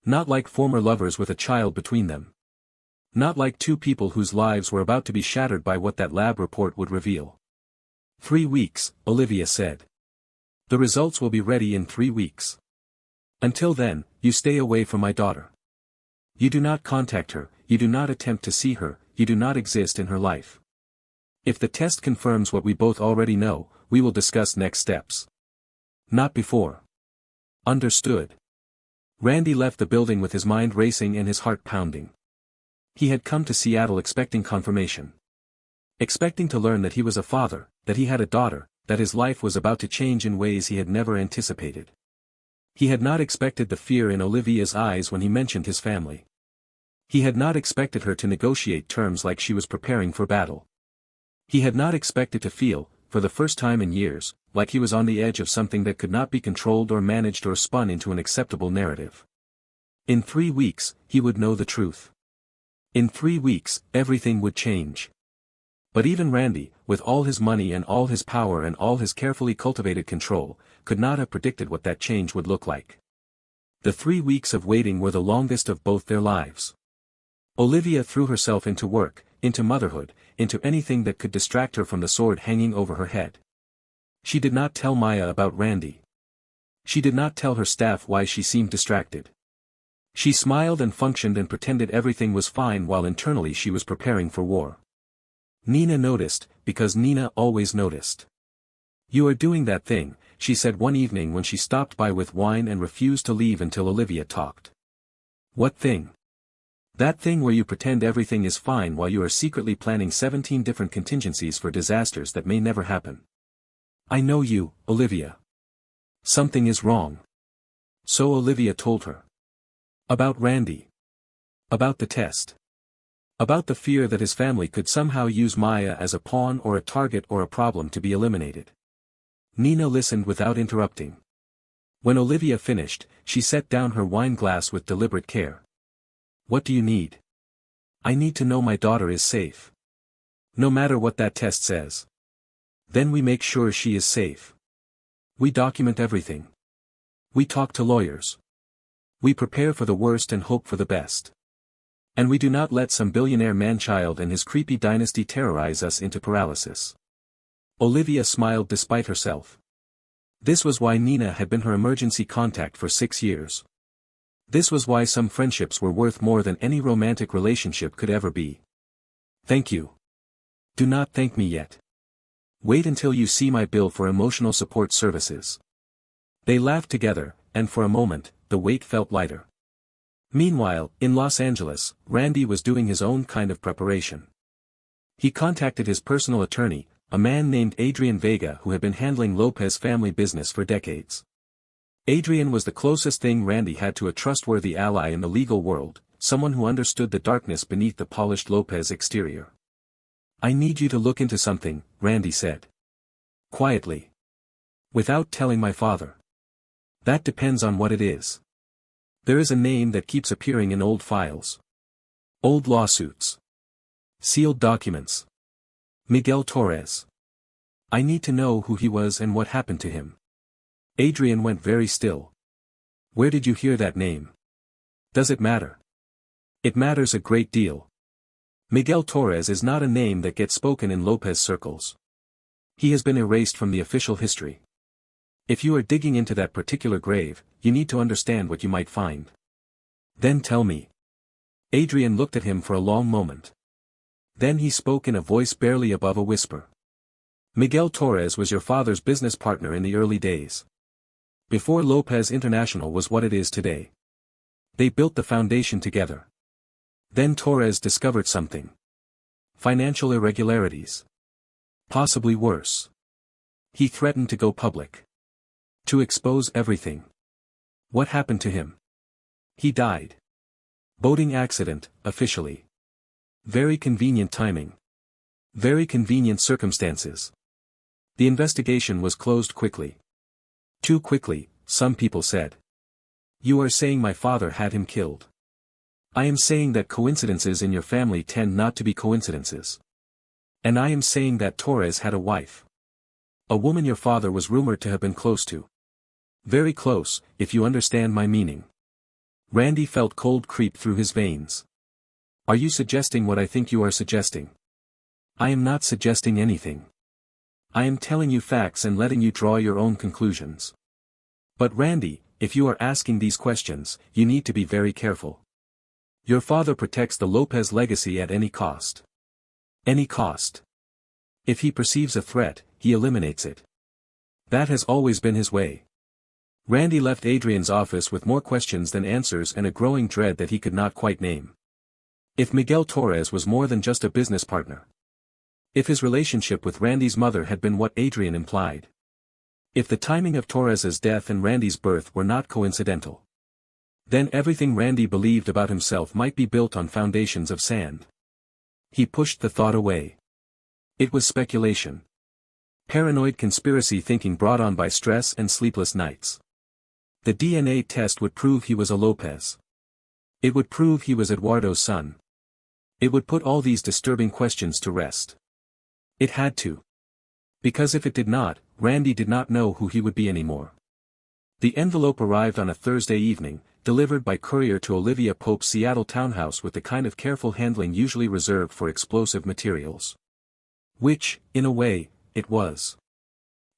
Not like former lovers with a child between them. Not like two people whose lives were about to be shattered by what that lab report would reveal. 3 weeks, Olivia said. "The results will be ready in 3 weeks. Until then, you stay away from my daughter. You do not contact her, you do not attempt to see her, you do not exist in her life. If the test confirms what we both already know, we will discuss next steps. Not before. Understood." Randy left the building with his mind racing and his heart pounding. He had come to Seattle expecting confirmation. Expecting to learn that he was a father, that he had a daughter, that his life was about to change in ways he had never anticipated. He had not expected the fear in Olivia's eyes when he mentioned his family. He had not expected her to negotiate terms like she was preparing for battle. He had not expected to feel, for the first time in years, like he was on the edge of something that could not be controlled or managed or spun into an acceptable narrative. In 3 weeks, he would know the truth. In 3 weeks, everything would change. But even Randy, with all his money and all his power and all his carefully cultivated control, could not have predicted what that change would look like. The 3 weeks of waiting were the longest of both their lives. Olivia threw herself into work, into motherhood, into anything that could distract her from the sword hanging over her head. She did not tell Maya about Randy. She did not tell her staff why she seemed distracted. She smiled and functioned and pretended everything was fine while internally she was preparing for war. Nina noticed, because Nina always noticed. "You are doing that thing," she said one evening when she stopped by with wine and refused to leave until Olivia talked. "What thing?" "That thing where you pretend everything is fine while you are secretly planning 17 different contingencies for disasters that may never happen." "I know you, Olivia. Something is wrong." So Olivia told her. About Randy. About the test. About the fear that his family could somehow use Maya as a pawn or a target or a problem to be eliminated. Nina listened without interrupting. When Olivia finished, she set down her wine glass with deliberate care. "What do you need?" "I need to know my daughter is safe. No matter what that test says. Then we make sure she is safe. We document everything. We talk to lawyers. We prepare for the worst and hope for the best. And we do not let some billionaire man-child and his creepy dynasty terrorize us into paralysis." Olivia smiled despite herself. This was why Nina had been her emergency contact for 6 years. This was why some friendships were worth more than any romantic relationship could ever be. "Thank you. Do not thank me yet. Wait until you see my bill for emotional support services." They laughed together, and for a moment, the weight felt lighter. Meanwhile, in Los Angeles, Randy was doing his own kind of preparation. He contacted his personal attorney, a man named Adrian Vega who had been handling Lopez family business for decades. Adrian was the closest thing Randy had to a trustworthy ally in the legal world, someone who understood the darkness beneath the polished Lopez exterior. "I need you to look into something," Randy said. Quietly. "Without telling my father." "That depends on what it is. There is a name that keeps appearing in old files. Old lawsuits. Sealed documents. Miguel Torres. I need to know who he was and what happened to him." Adrian went very still. "Where did you hear that name? Does it matter?" "It matters a great deal. Miguel Torres is not a name that gets spoken in Lopez circles. He has been erased from the official history. If you are digging into that particular grave, you need to understand what you might find." "Then tell me." Adrian looked at him for a long moment. Then he spoke in a voice barely above a whisper. "Miguel Torres was your father's business partner in the early days. Before Lopez International was what it is today. They built the foundation together. Then Torres discovered something. Financial irregularities. Possibly worse. He threatened to go public. To expose everything. What happened to him? He died. Boating accident, officially. Very convenient timing. Very convenient circumstances. The investigation was closed quickly. Too quickly, some people said. You are saying my father had him killed. I am saying that coincidences in your family tend not to be coincidences. And I am saying that Torres had a wife. A woman your father was rumored to have been close to. Very close, if you understand my meaning." Randy felt cold creep through his veins. "Are you suggesting what I think you are suggesting?" "I am not suggesting anything. I am telling you facts and letting you draw your own conclusions. But Randy, if you are asking these questions, you need to be very careful. Your father protects the Lopez legacy at any cost. Any cost. If he perceives a threat, he eliminates it. That has always been his way." Randy left Adrian's office with more questions than answers and a growing dread that he could not quite name. If Miguel Torres was more than just a business partner. If his relationship with Randy's mother had been what Adrian implied. If the timing of Torres's death and Randy's birth were not coincidental. Then everything Randy believed about himself might be built on foundations of sand. He pushed the thought away. It was speculation. Paranoid conspiracy thinking brought on by stress and sleepless nights. The DNA test would prove he was a Lopez. It would prove he was Eduardo's son. It would put all these disturbing questions to rest. It had to. Because if it did not, Randy did not know who he would be anymore. The envelope arrived on a Thursday evening, delivered by courier to Olivia Pope's Seattle townhouse with the kind of careful handling usually reserved for explosive materials. Which, in a way, it was.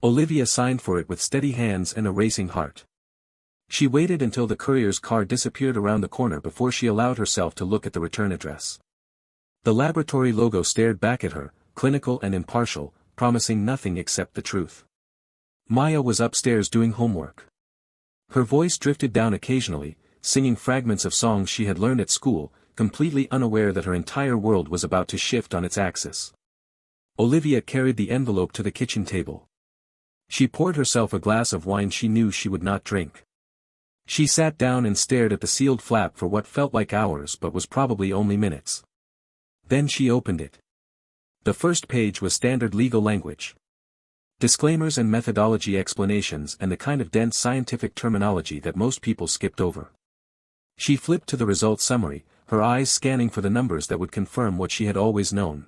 Olivia signed for it with steady hands and a racing heart. She waited until the courier's car disappeared around the corner before she allowed herself to look at the return address. The laboratory logo stared back at her, clinical and impartial, promising nothing except the truth. Maya was upstairs doing homework. Her voice drifted down occasionally, singing fragments of songs she had learned at school, completely unaware that her entire world was about to shift on its axis. Olivia carried the envelope to the kitchen table. She poured herself a glass of wine she knew she would not drink. She sat down and stared at the sealed flap for what felt like hours but was probably only minutes. Then she opened it. The first page was standard legal language. Disclaimers and methodology explanations and the kind of dense scientific terminology that most people skipped over. She flipped to the results summary, her eyes scanning for the numbers that would confirm what she had always known.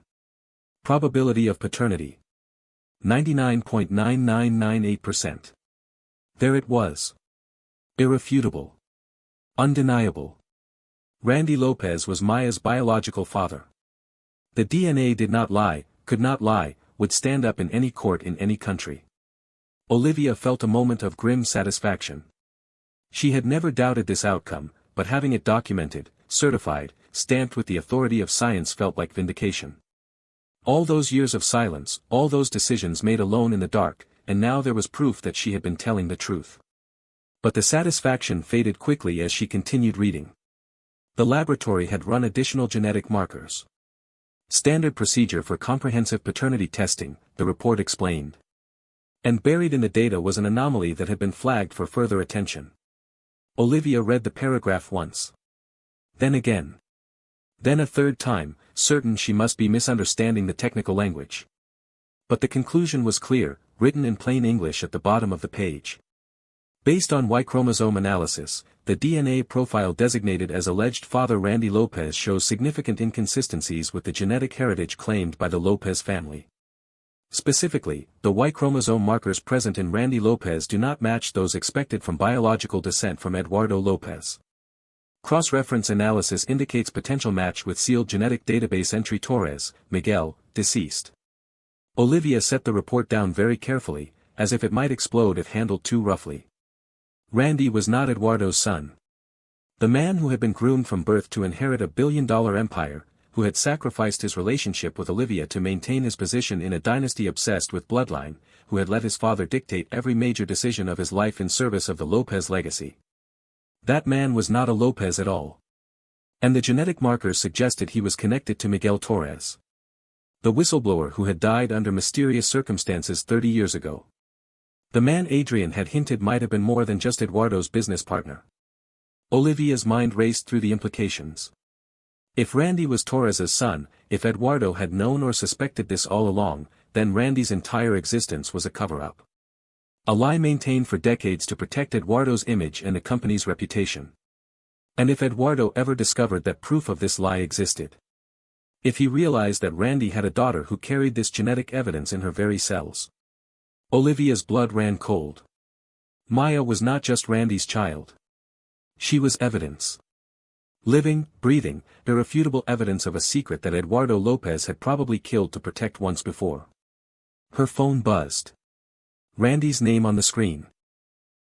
Probability of paternity. 99.9998%. There it was. Irrefutable. Undeniable. Randy Lopez was Maya's biological father. The DNA did not lie, could not lie, would stand up in any court in any country. Olivia felt a moment of grim satisfaction. She had never doubted this outcome, but having it documented, certified, stamped with the authority of science felt like vindication. All those years of silence, all those decisions made alone in the dark, and now there was proof that she had been telling the truth. But the satisfaction faded quickly as she continued reading. The laboratory had run additional genetic markers. Standard procedure for comprehensive paternity testing, the report explained. And buried in the data was an anomaly that had been flagged for further attention. Olivia read the paragraph once. Then again. Then a third time, certain she must be misunderstanding the technical language. But the conclusion was clear, written in plain English at the bottom of the page. Based on Y chromosome analysis, the DNA profile designated as alleged father Randy Lopez shows significant inconsistencies with the genetic heritage claimed by the Lopez family. Specifically, the Y chromosome markers present in Randy Lopez do not match those expected from biological descent from Eduardo Lopez. Cross-reference analysis indicates potential match with sealed genetic database entry Torres, Miguel, deceased. Olivia set the report down very carefully, as if it might explode if handled too roughly. Randy was not Eduardo's son. The man who had been groomed from birth to inherit a billion-dollar empire, who had sacrificed his relationship with Olivia to maintain his position in a dynasty obsessed with bloodline, who had let his father dictate every major decision of his life in service of the Lopez legacy. That man was not a Lopez at all. And the genetic markers suggested he was connected to Miguel Torres, the whistleblower who had died under mysterious circumstances 30 years ago. The man Adrian had hinted might have been more than just Eduardo's business partner. Olivia's mind raced through the implications. If Randy was Torres's son, if Eduardo had known or suspected this all along, then Randy's entire existence was a cover-up. A lie maintained for decades to protect Eduardo's image and the company's reputation. And if Eduardo ever discovered that proof of this lie existed. If he realized that Randy had a daughter who carried this genetic evidence in her very cells. Olivia's blood ran cold. Maya was not just Randy's child. She was evidence. Living, breathing, irrefutable evidence of a secret that Eduardo Lopez had probably killed to protect once before. Her phone buzzed. Randy's name on the screen.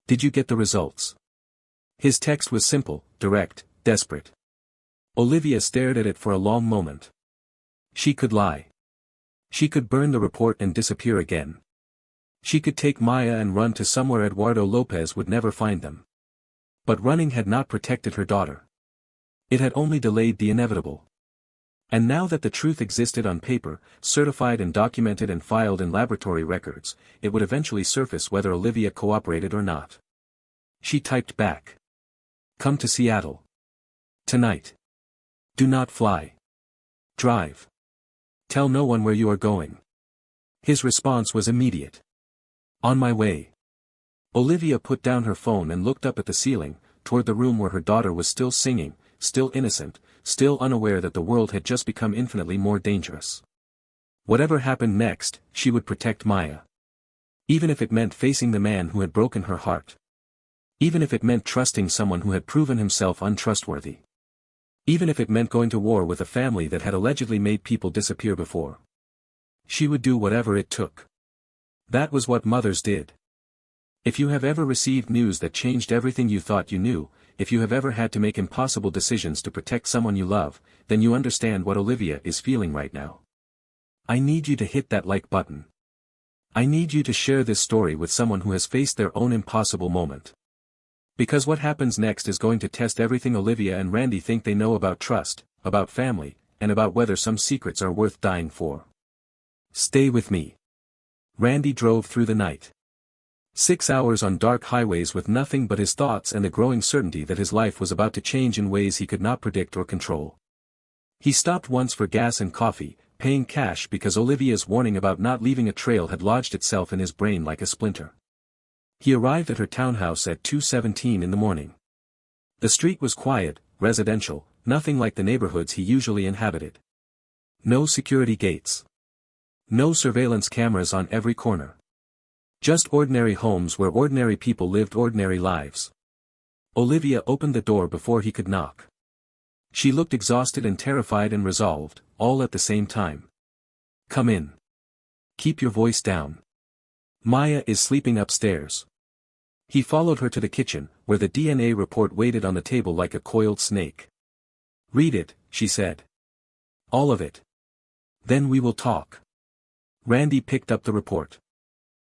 Did you get the results? His text was simple, direct, desperate. Olivia stared at it for a long moment. She could lie. She could burn the report and disappear again. She could take Maya and run to somewhere Eduardo Lopez would never find them. But running had not protected her daughter. It had only delayed the inevitable. And now that the truth existed on paper, certified and documented and filed in laboratory records, it would eventually surface whether Olivia cooperated or not. She typed back. Come to Seattle. Tonight. Do not fly. Drive. Tell no one where you are going. His response was immediate. On my way. Olivia put down her phone and looked up at the ceiling, toward the room where her daughter was still singing, still innocent, still unaware that the world had just become infinitely more dangerous. Whatever happened next, she would protect Maya. Even if it meant facing the man who had broken her heart. Even if it meant trusting someone who had proven himself untrustworthy. Even if it meant going to war with a family that had allegedly made people disappear before. She would do whatever it took. That was what mothers did. If you have ever received news that changed everything you thought you knew, if you have ever had to make impossible decisions to protect someone you love, then you understand what Olivia is feeling right now. I need you to hit that like button. I need you to share this story with someone who has faced their own impossible moment. Because what happens next is going to test everything Olivia and Randy think they know about trust, about family, and about whether some secrets are worth dying for. Stay with me. Randy drove through the night. 6 hours on dark highways with nothing but his thoughts and the growing certainty that his life was about to change in ways he could not predict or control. He stopped once for gas and coffee, paying cash because Olivia's warning about not leaving a trail had lodged itself in his brain like a splinter. He arrived at her townhouse at 2:17 in the morning. The street was quiet, residential, nothing like the neighborhoods he usually inhabited. No security gates. No surveillance cameras on every corner. Just ordinary homes where ordinary people lived ordinary lives. Olivia opened the door before he could knock. She looked exhausted and terrified and resolved, all at the same time. Come in. Keep your voice down. Maya is sleeping upstairs. He followed her to the kitchen, where the DNA report waited on the table like a coiled snake. Read it, she said. All of it. Then we will talk. Randy picked up the report.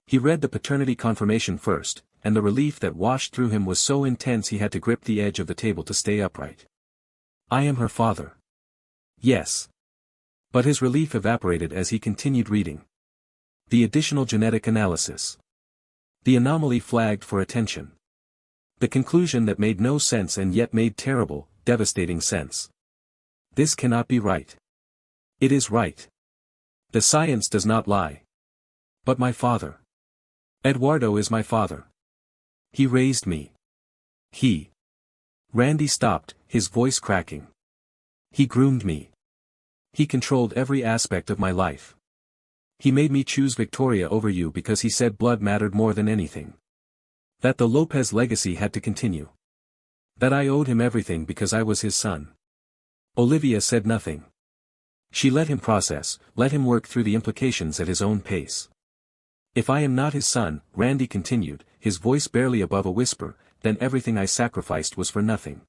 He read the paternity confirmation first, and the relief that washed through him was so intense he had to grip the edge of the table to stay upright. I am her father. Yes. But his relief evaporated as he continued reading. The additional genetic analysis. The anomaly flagged for attention. The conclusion that made no sense and yet made terrible, devastating sense. This cannot be right. It is right. The science does not lie. But my father. Eduardo is my father. He raised me. He. Randy stopped, his voice cracking. He groomed me. He controlled every aspect of my life. He made me choose Victoria over you because he said blood mattered more than anything. That the Lopez legacy had to continue. That I owed him everything because I was his son. Olivia said nothing. She let him process, let him work through the implications at his own pace. If I am not his son, Randy continued, his voice barely above a whisper, then everything I sacrificed was for nothing.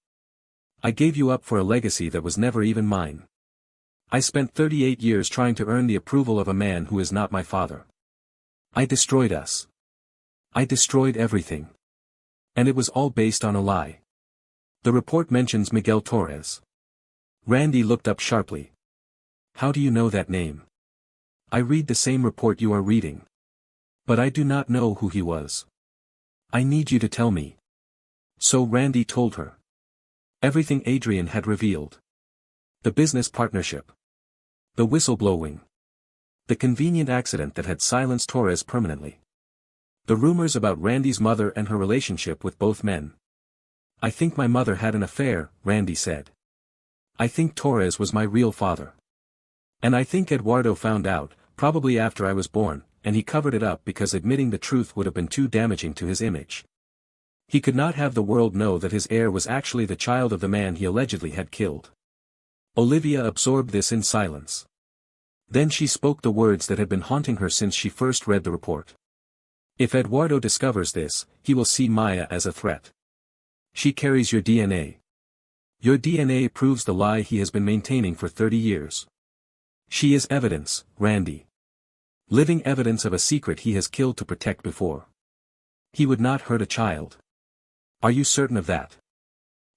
I gave you up for a legacy that was never even mine. I spent 38 years trying to earn the approval of a man who is not my father. I destroyed us. I destroyed everything. And it was all based on a lie. The report mentions Miguel Torres. Randy looked up sharply. How do you know that name? I read the same report you are reading. But I do not know who he was. I need you to tell me. So Randy told her. Everything Adrian had revealed. The business partnership. The whistleblowing. The convenient accident that had silenced Torres permanently. The rumors about Randy's mother and her relationship with both men. I think my mother had an affair, Randy said. I think Torres was my real father. And I think Eduardo found out, probably after I was born, and he covered it up because admitting the truth would have been too damaging to his image. He could not have the world know that his heir was actually the child of the man he allegedly had killed. Olivia absorbed this in silence. Then she spoke the words that had been haunting her since she first read the report. If Eduardo discovers this, he will see Maya as a threat. She carries your DNA. Your DNA proves the lie he has been maintaining for 30 years. She is evidence, Randy. Living evidence of a secret he has killed to protect before. He would not hurt a child. Are you certain of that?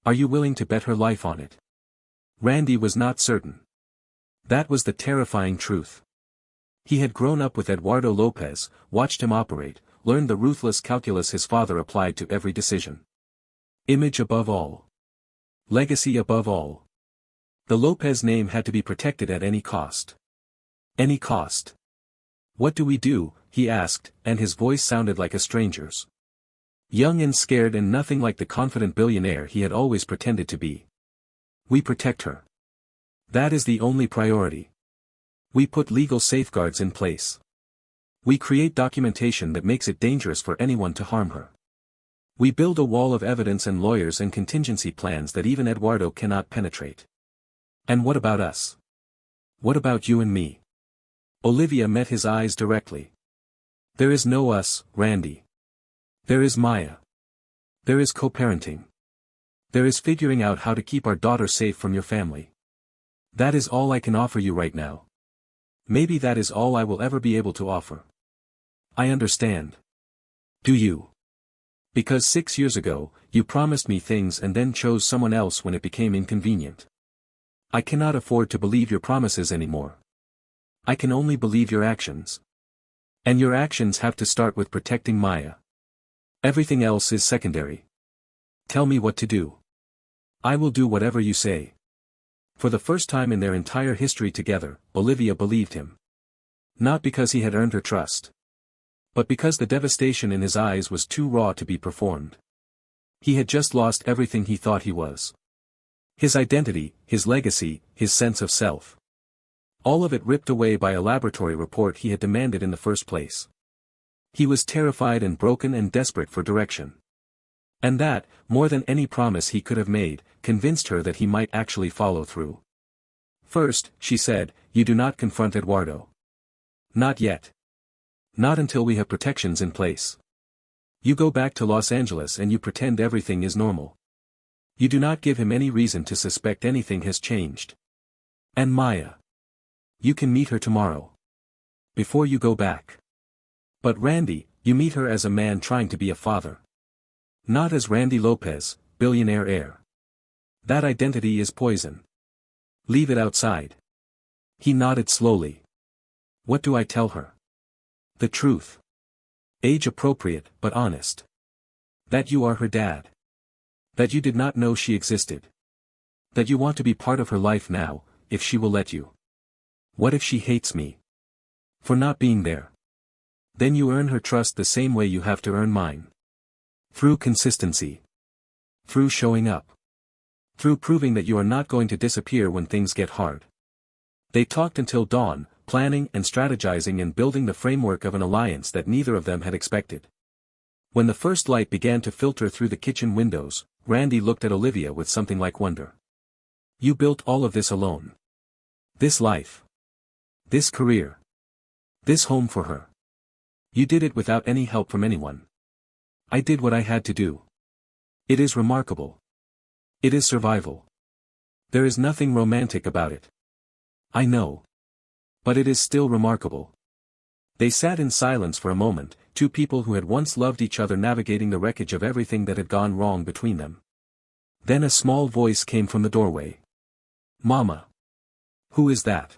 Are you willing to bet her life on it? Randy was not certain. That was the terrifying truth. He had grown up with Eduardo Lopez, watched him operate, learned the ruthless calculus his father applied to every decision. Image above all. Legacy above all. The Lopez name had to be protected at any cost. Any cost. What do we do? He asked, and his voice sounded like a stranger's. Young and scared and nothing like the confident billionaire he had always pretended to be. We protect her. That is the only priority. We put legal safeguards in place. We create documentation that makes it dangerous for anyone to harm her. We build a wall of evidence and lawyers and contingency plans that even Eduardo cannot penetrate. And what about us? What about you and me? Olivia met his eyes directly. There is no us, Randy. There is Maya. There is co-parenting. There is figuring out how to keep our daughter safe from your family. That is all I can offer you right now. Maybe that is all I will ever be able to offer. I understand. Do you? Because 6 years ago, you promised me things and then chose someone else when it became inconvenient. I cannot afford to believe your promises anymore. I can only believe your actions. And your actions have to start with protecting Maya. Everything else is secondary. Tell me what to do. I will do whatever you say. For the first time in their entire history together, Olivia believed him. Not because he had earned her trust. But because the devastation in his eyes was too raw to be performed. He had just lost everything he thought he was. His identity, his legacy, his sense of self. All of it ripped away by a laboratory report he had demanded in the first place. He was terrified and broken and desperate for direction. And that, more than any promise he could have made, convinced her that he might actually follow through. First, she said, you do not confront Eduardo. Not yet. Not until we have protections in place. You go back to Los Angeles and you pretend everything is normal. You do not give him any reason to suspect anything has changed. And Maya. You can meet her tomorrow. Before you go back. But Randy, you meet her as a man trying to be a father. Not as Randy Lopez, billionaire heir. That identity is poison. Leave it outside. He nodded slowly. What do I tell her? The truth. Age appropriate, but honest. That you are her dad. That you did not know she existed. That you want to be part of her life now, if she will let you. What if she hates me? For not being there. Then you earn her trust the same way you have to earn mine. Through consistency. Through showing up. Through proving that you are not going to disappear when things get hard. They talked until dawn, planning and strategizing and building the framework of an alliance that neither of them had expected. When the first light began to filter through the kitchen windows, Randy looked at Olivia with something like wonder. You built all of this alone. This life. This career. This home for her. You did it without any help from anyone. I did what I had to do. It is remarkable. It is survival. There is nothing romantic about it. I know. But it is still remarkable. They sat in silence for a moment, two people who had once loved each other navigating the wreckage of everything that had gone wrong between them. Then a small voice came from the doorway. Mama. Who is that?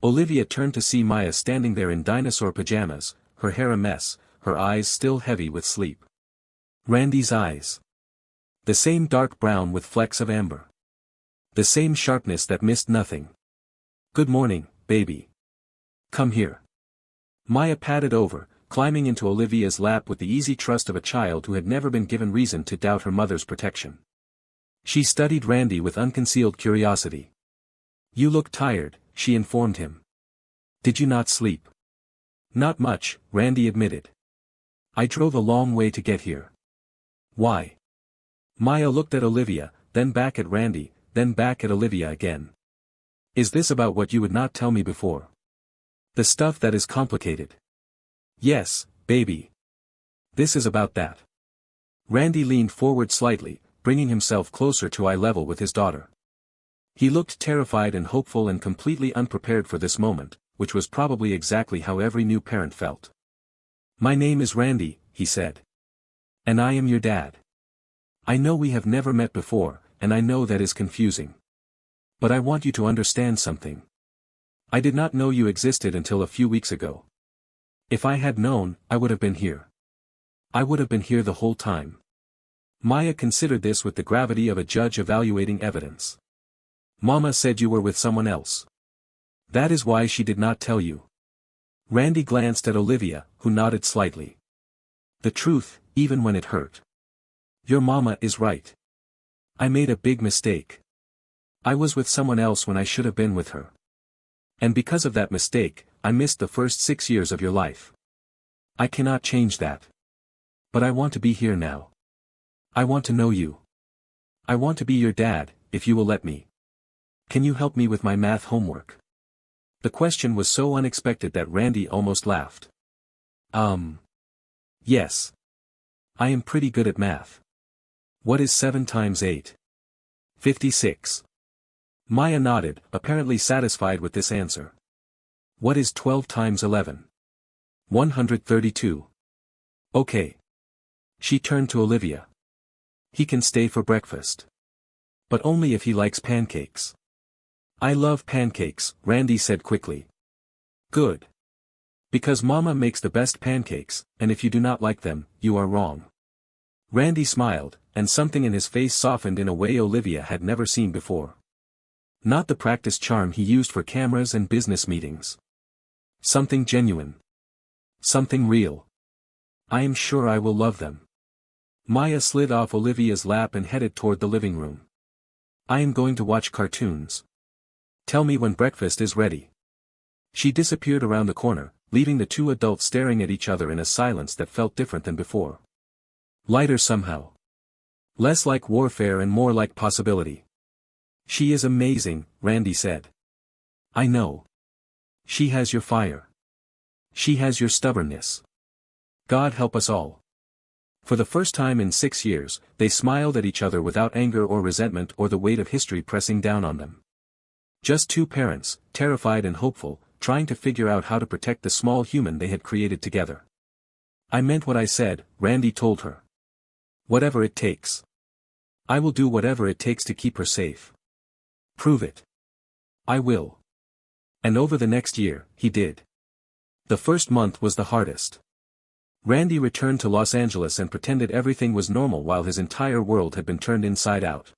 Olivia turned to see Maya standing there in dinosaur pajamas, her hair a mess, her eyes still heavy with sleep. Randy's eyes. The same dark brown with flecks of amber. The same sharpness that missed nothing. Good morning, baby. Come here. Maya padded over, climbing into Olivia's lap with the easy trust of a child who had never been given reason to doubt her mother's protection. She studied Randy with unconcealed curiosity. You look tired, she informed him. Did you not sleep? Not much, Randy admitted. I drove a long way to get here. Why? Maya looked at Olivia, then back at Randy, then back at Olivia again. Is this about what you would not tell me before? The stuff that is complicated. Yes, baby. This is about that. Randy leaned forward slightly, bringing himself closer to eye level with his daughter. He looked terrified and hopeful and completely unprepared for this moment, which was probably exactly how every new parent felt. My name is Randy, he said. And I am your dad. I know we have never met before, and I know that is confusing. But I want you to understand something. I did not know you existed until a few weeks ago. If I had known, I would have been here. I would have been here the whole time. Maya considered this with the gravity of a judge evaluating evidence. Mama said you were with someone else. That is why she did not tell you. Randy glanced at Olivia, who nodded slightly. The truth, even when it hurt. Your mama is right. I made a big mistake. I was with someone else when I should have been with her. And because of that mistake, I missed the first 6 years of your life. I cannot change that. But I want to be here now. I want to know you. I want to be your dad, if you will let me. Can you help me with my math homework? The question was so unexpected that Randy almost laughed. Yes. I am pretty good at math. What is 7 times 8? 56. Maya nodded, apparently satisfied with this answer. What is 12 times 11? 132. Okay. She turned to Olivia. He can stay for breakfast. But only if he likes pancakes. I love pancakes, Randy said quickly. Good. Because Mama makes the best pancakes, and if you do not like them, you are wrong. Randy smiled, and something in his face softened in a way Olivia had never seen before. Not the practiced charm he used for cameras and business meetings. Something genuine. Something real. I am sure I will love them. Maya slid off Olivia's lap and headed toward the living room. I am going to watch cartoons. Tell me when breakfast is ready. She disappeared around the corner, leaving the two adults staring at each other in a silence that felt different than before. Lighter somehow. Less like warfare and more like possibility. She is amazing, Randy said. I know. She has your fire. She has your stubbornness. God help us all. For the first time in 6 years, they smiled at each other without anger or resentment or the weight of history pressing down on them. Just two parents, terrified and hopeful, trying to figure out how to protect the small human they had created together. I meant what I said, Randy told her. Whatever it takes. I will do whatever it takes to keep her safe. Prove it. I will. And over the next year, he did. The first month was the hardest. Randy returned to Los Angeles and pretended everything was normal while his entire world had been turned inside out.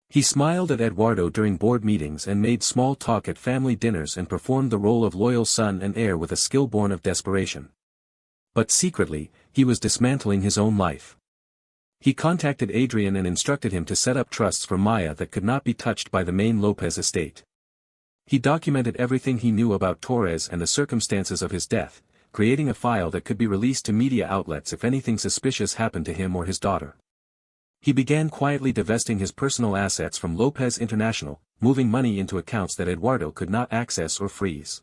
He smiled at Eduardo during board meetings and made small talk at family dinners and performed the role of loyal son and heir with a skill born of desperation. But secretly, he was dismantling his own life. He contacted Adrian and instructed him to set up trusts for Maya that could not be touched by the main Lopez estate. He documented everything he knew about Torres and the circumstances of his death, creating a file that could be released to media outlets if anything suspicious happened to him or his daughter. He began quietly divesting his personal assets from Lopez International, moving money into accounts that Eduardo could not access or freeze.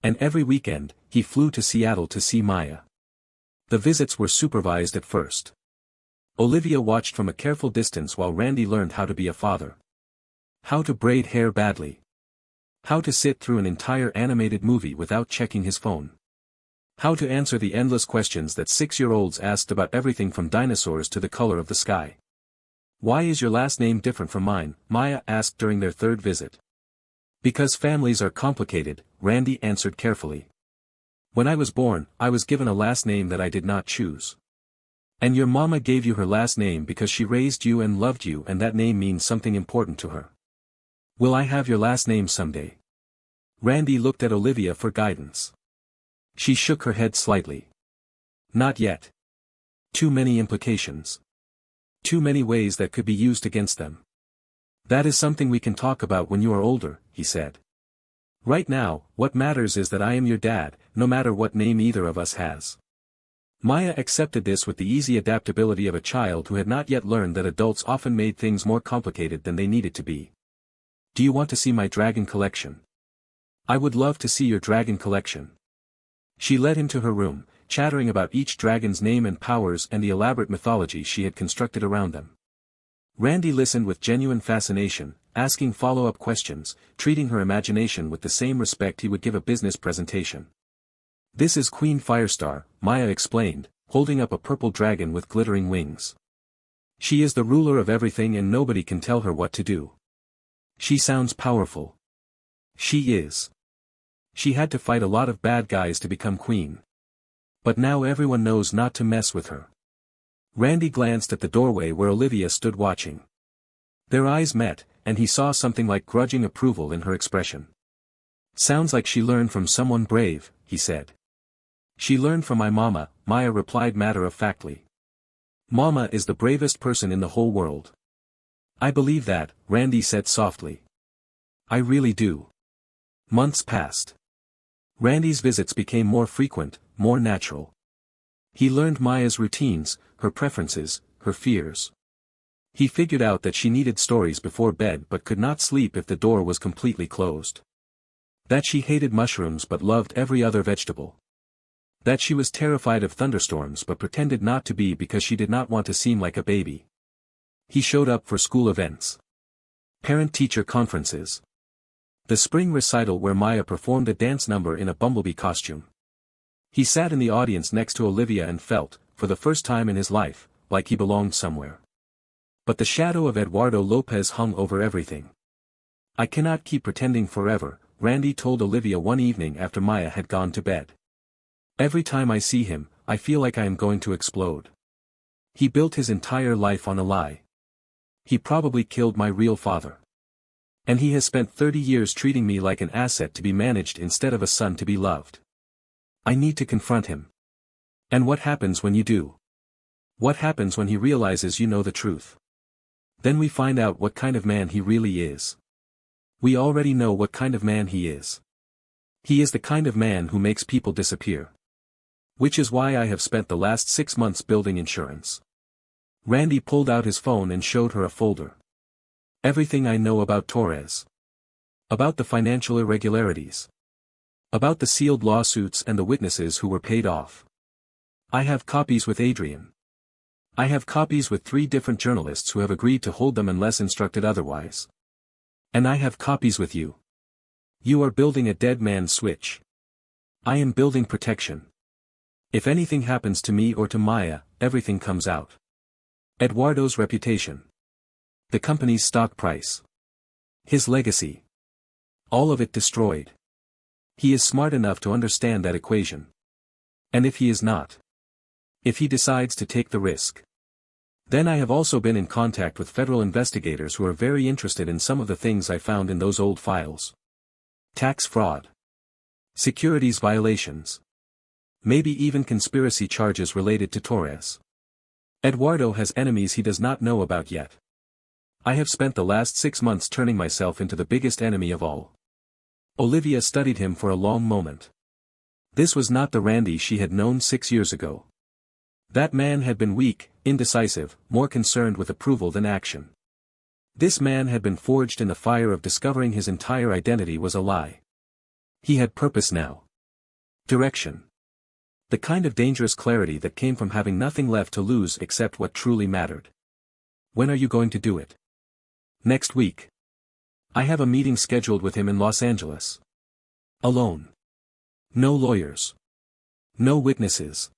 And every weekend, he flew to Seattle to see Maya. The visits were supervised at first. Olivia watched from a careful distance while Randy learned how to be a father. How to braid hair badly. How to sit through an entire animated movie without checking his phone. How to answer the endless questions that 6-year-olds asked about everything from dinosaurs to the color of the sky. Why is your last name different from mine? Maya asked during their third visit. Because families are complicated, Randy answered carefully. When I was born, I was given a last name that I did not choose. And your mama gave you her last name because she raised you and loved you, and that name means something important to her. Will I have your last name someday? Randy looked at Olivia for guidance. She shook her head slightly. Not yet. Too many implications. Too many ways that could be used against them. That is something we can talk about when you are older, he said. Right now, what matters is that I am your dad, no matter what name either of us has. Maya accepted this with the easy adaptability of a child who had not yet learned that adults often made things more complicated than they needed to be. Do you want to see my dragon collection? I would love to see your dragon collection. She led him to her room, chattering about each dragon's name and powers and the elaborate mythology she had constructed around them. Randy listened with genuine fascination, asking follow-up questions, treating her imagination with the same respect he would give a business presentation. This is Queen Firestar, Maya explained, holding up a purple dragon with glittering wings. She is the ruler of everything and nobody can tell her what to do. She sounds powerful. She is. She had to fight a lot of bad guys to become queen. But now everyone knows not to mess with her. Randy glanced at the doorway where Olivia stood watching. Their eyes met, and he saw something like grudging approval in her expression. Sounds like she learned from someone brave, he said. She learned from my mama, Maya replied matter-of-factly. Mama is the bravest person in the whole world. I believe that, Randy said softly. I really do. Months passed. Randy's visits became more frequent, more natural. He learned Maya's routines, her preferences, her fears. He figured out that she needed stories before bed but could not sleep if the door was completely closed. That she hated mushrooms but loved every other vegetable. That she was terrified of thunderstorms but pretended not to be because she did not want to seem like a baby. He showed up for school events. Parent-teacher conferences. The spring recital where Maya performed a dance number in a bumblebee costume. He sat in the audience next to Olivia and felt, for the first time in his life, like he belonged somewhere. But the shadow of Eduardo Lopez hung over everything. I cannot keep pretending forever, Randy told Olivia one evening after Maya had gone to bed. Every time I see him, I feel like I am going to explode. He built his entire life on a lie. He probably killed my real father. And he has spent 30 years treating me like an asset to be managed instead of a son to be loved. I need to confront him. And what happens when you do? What happens when he realizes you know the truth? Then we find out what kind of man he really is. We already know what kind of man he is. He is the kind of man who makes people disappear. Which is why I have spent the last 6 months building insurance. Randy pulled out his phone and showed her a folder. Everything I know about Torres. About the financial irregularities. About the sealed lawsuits and the witnesses who were paid off. I have copies with Adrian. I have copies with 3 different journalists who have agreed to hold them unless instructed otherwise. And I have copies with you. You are building a dead man's switch. I am building protection. If anything happens to me or to Maya, everything comes out. Eduardo's reputation. The company's stock price. His legacy. All of it destroyed. He is smart enough to understand that equation. And if he is not? If he decides to take the risk? Then I have also been in contact with federal investigators who are very interested in some of the things I found in those old files. Tax fraud. Securities violations. Maybe even conspiracy charges related to Torres. Eduardo has enemies he does not know about yet. I have spent the last 6 months turning myself into the biggest enemy of all. Olivia studied him for a long moment. This was not the Randy she had known 6 years ago. That man had been weak, indecisive, more concerned with approval than action. This man had been forged in the fire of discovering his entire identity was a lie. He had purpose now. Direction. The kind of dangerous clarity that came from having nothing left to lose except what truly mattered. When are you going to do it? Next week. I have a meeting scheduled with him in Los Angeles. Alone. No lawyers. No witnesses.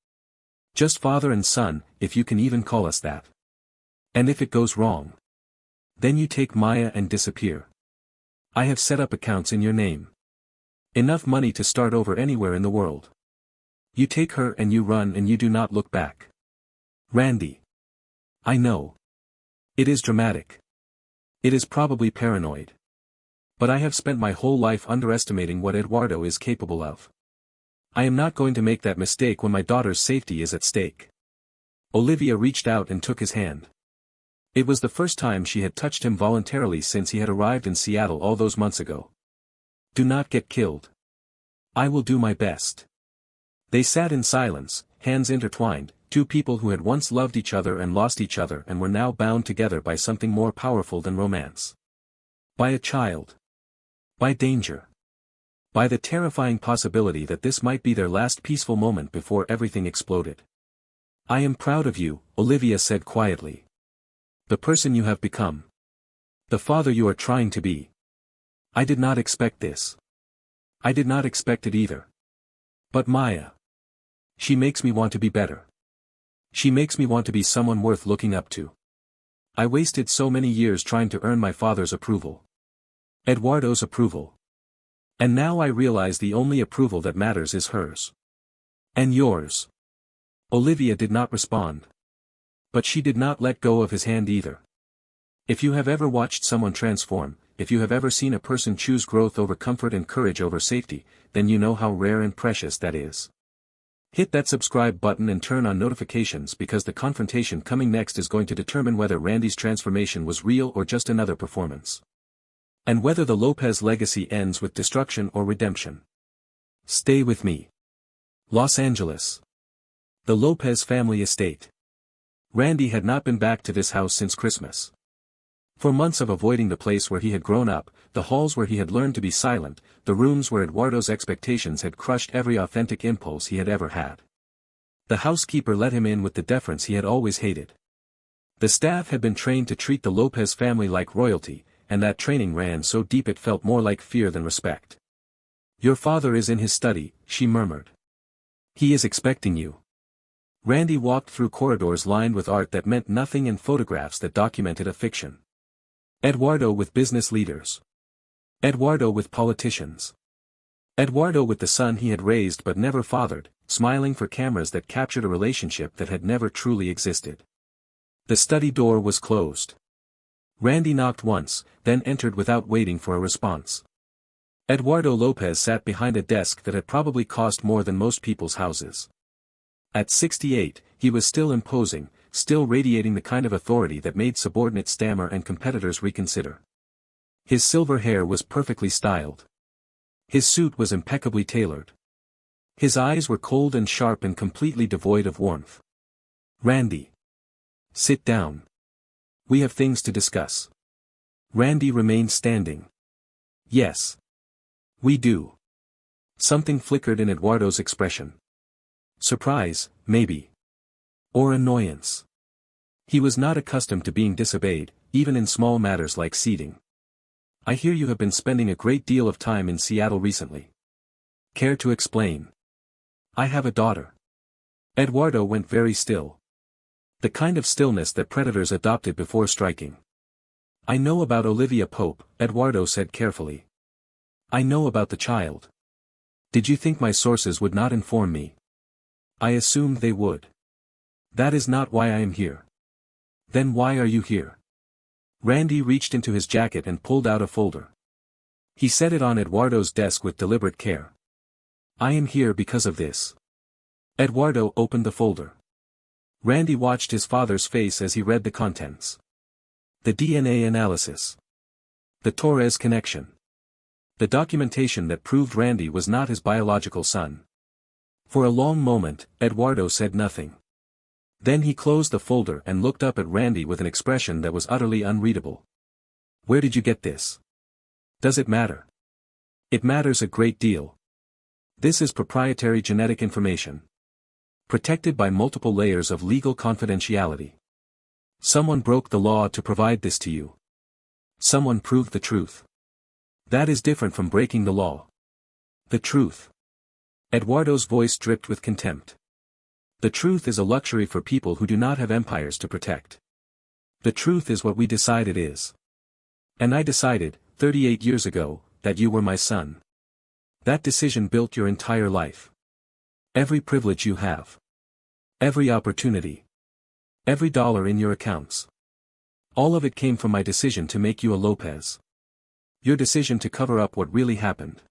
Just father and son, if you can even call us that. And if it goes wrong, then you take Maya and disappear. I have set up accounts in your name. Enough money to start over anywhere in the world. You take her and you run and you do not look back. Randy. I know. It is dramatic. It is probably paranoid. But I have spent my whole life underestimating what Eduardo is capable of. I am not going to make that mistake when my daughter's safety is at stake. Olivia reached out and took his hand. It was the first time she had touched him voluntarily since he had arrived in Seattle all those months ago. Do not get killed. I will do my best. They sat in silence, hands intertwined, 2 people who had once loved each other and lost each other and were now bound together by something more powerful than romance. By a child. By danger. By the terrifying possibility that this might be their last peaceful moment before everything exploded. I am proud of you, Olivia said quietly. The person you have become. The father you are trying to be. I did not expect this. I did not expect it either. But Maya. She makes me want to be better. She makes me want to be someone worth looking up to. I wasted so many years trying to earn my father's approval. Eduardo's approval. And now I realize the only approval that matters is hers. And yours. Olivia did not respond. But she did not let go of his hand either. If you have ever watched someone transform, if you have ever seen a person choose growth over comfort and courage over safety, then you know how rare and precious that is. Hit that subscribe button and turn on notifications because the confrontation coming next is going to determine whether Randy's transformation was real or just another performance. And whether the Lopez legacy ends with destruction or redemption. Stay with me. Los Angeles. The Lopez family estate. Randy had not been back to this house since Christmas. For months of avoiding the place where he had grown up, the halls where he had learned to be silent, the rooms where Eduardo's expectations had crushed every authentic impulse he had ever had. The housekeeper let him in with the deference he had always hated. The staff had been trained to treat the Lopez family like royalty, and that training ran so deep it felt more like fear than respect. "Your father is in his study," she murmured. "He is expecting you." Randy walked through corridors lined with art that meant nothing and photographs that documented a fiction. Eduardo with business leaders. Eduardo with politicians. Eduardo with the son he had raised but never fathered, smiling for cameras that captured a relationship that had never truly existed. The study door was closed. Randy knocked once, then entered without waiting for a response. Eduardo Lopez sat behind a desk that had probably cost more than most people's houses. At 68, he was still imposing, still radiating the kind of authority that made subordinates stammer and competitors reconsider. His silver hair was perfectly styled. His suit was impeccably tailored. His eyes were cold and sharp and completely devoid of warmth. "Randy. Sit down. We have things to discuss." Randy remained standing. "Yes. We do." Something flickered in Eduardo's expression. Surprise, maybe. Or annoyance. He was not accustomed to being disobeyed, even in small matters like seating. "I hear you have been spending a great deal of time in Seattle recently. Care to explain?" "I have a daughter." Eduardo went very still. The kind of stillness that predators adopted before striking. "I know about Olivia Pope," Eduardo said carefully. "I know about the child. Did you think my sources would not inform me?" "I assumed they would. That is not why I am here." "Then why are you here?" Randy reached into his jacket and pulled out a folder. He set it on Eduardo's desk with deliberate care. "I am here because of this." Eduardo opened the folder. Randy watched his father's face as he read the contents. The DNA analysis. The Torres connection. The documentation that proved Randy was not his biological son. For a long moment, Eduardo said nothing. Then he closed the folder and looked up at Randy with an expression that was utterly unreadable. "Where did you get this? Does it matter?" "It matters a great deal. This is proprietary genetic information. Protected by multiple layers of legal confidentiality. Someone broke the law to provide this to you. Someone proved the truth. That is different from breaking the law. The truth." Eduardo's voice dripped with contempt. "The truth is a luxury for people who do not have empires to protect. The truth is what we decide it is. And I decided, 38 years ago, that you were my son. That decision built your entire life. Every privilege you have. Every opportunity. Every dollar in your accounts. All of it came from my decision to make you a Lopez. Your decision to cover up what really happened.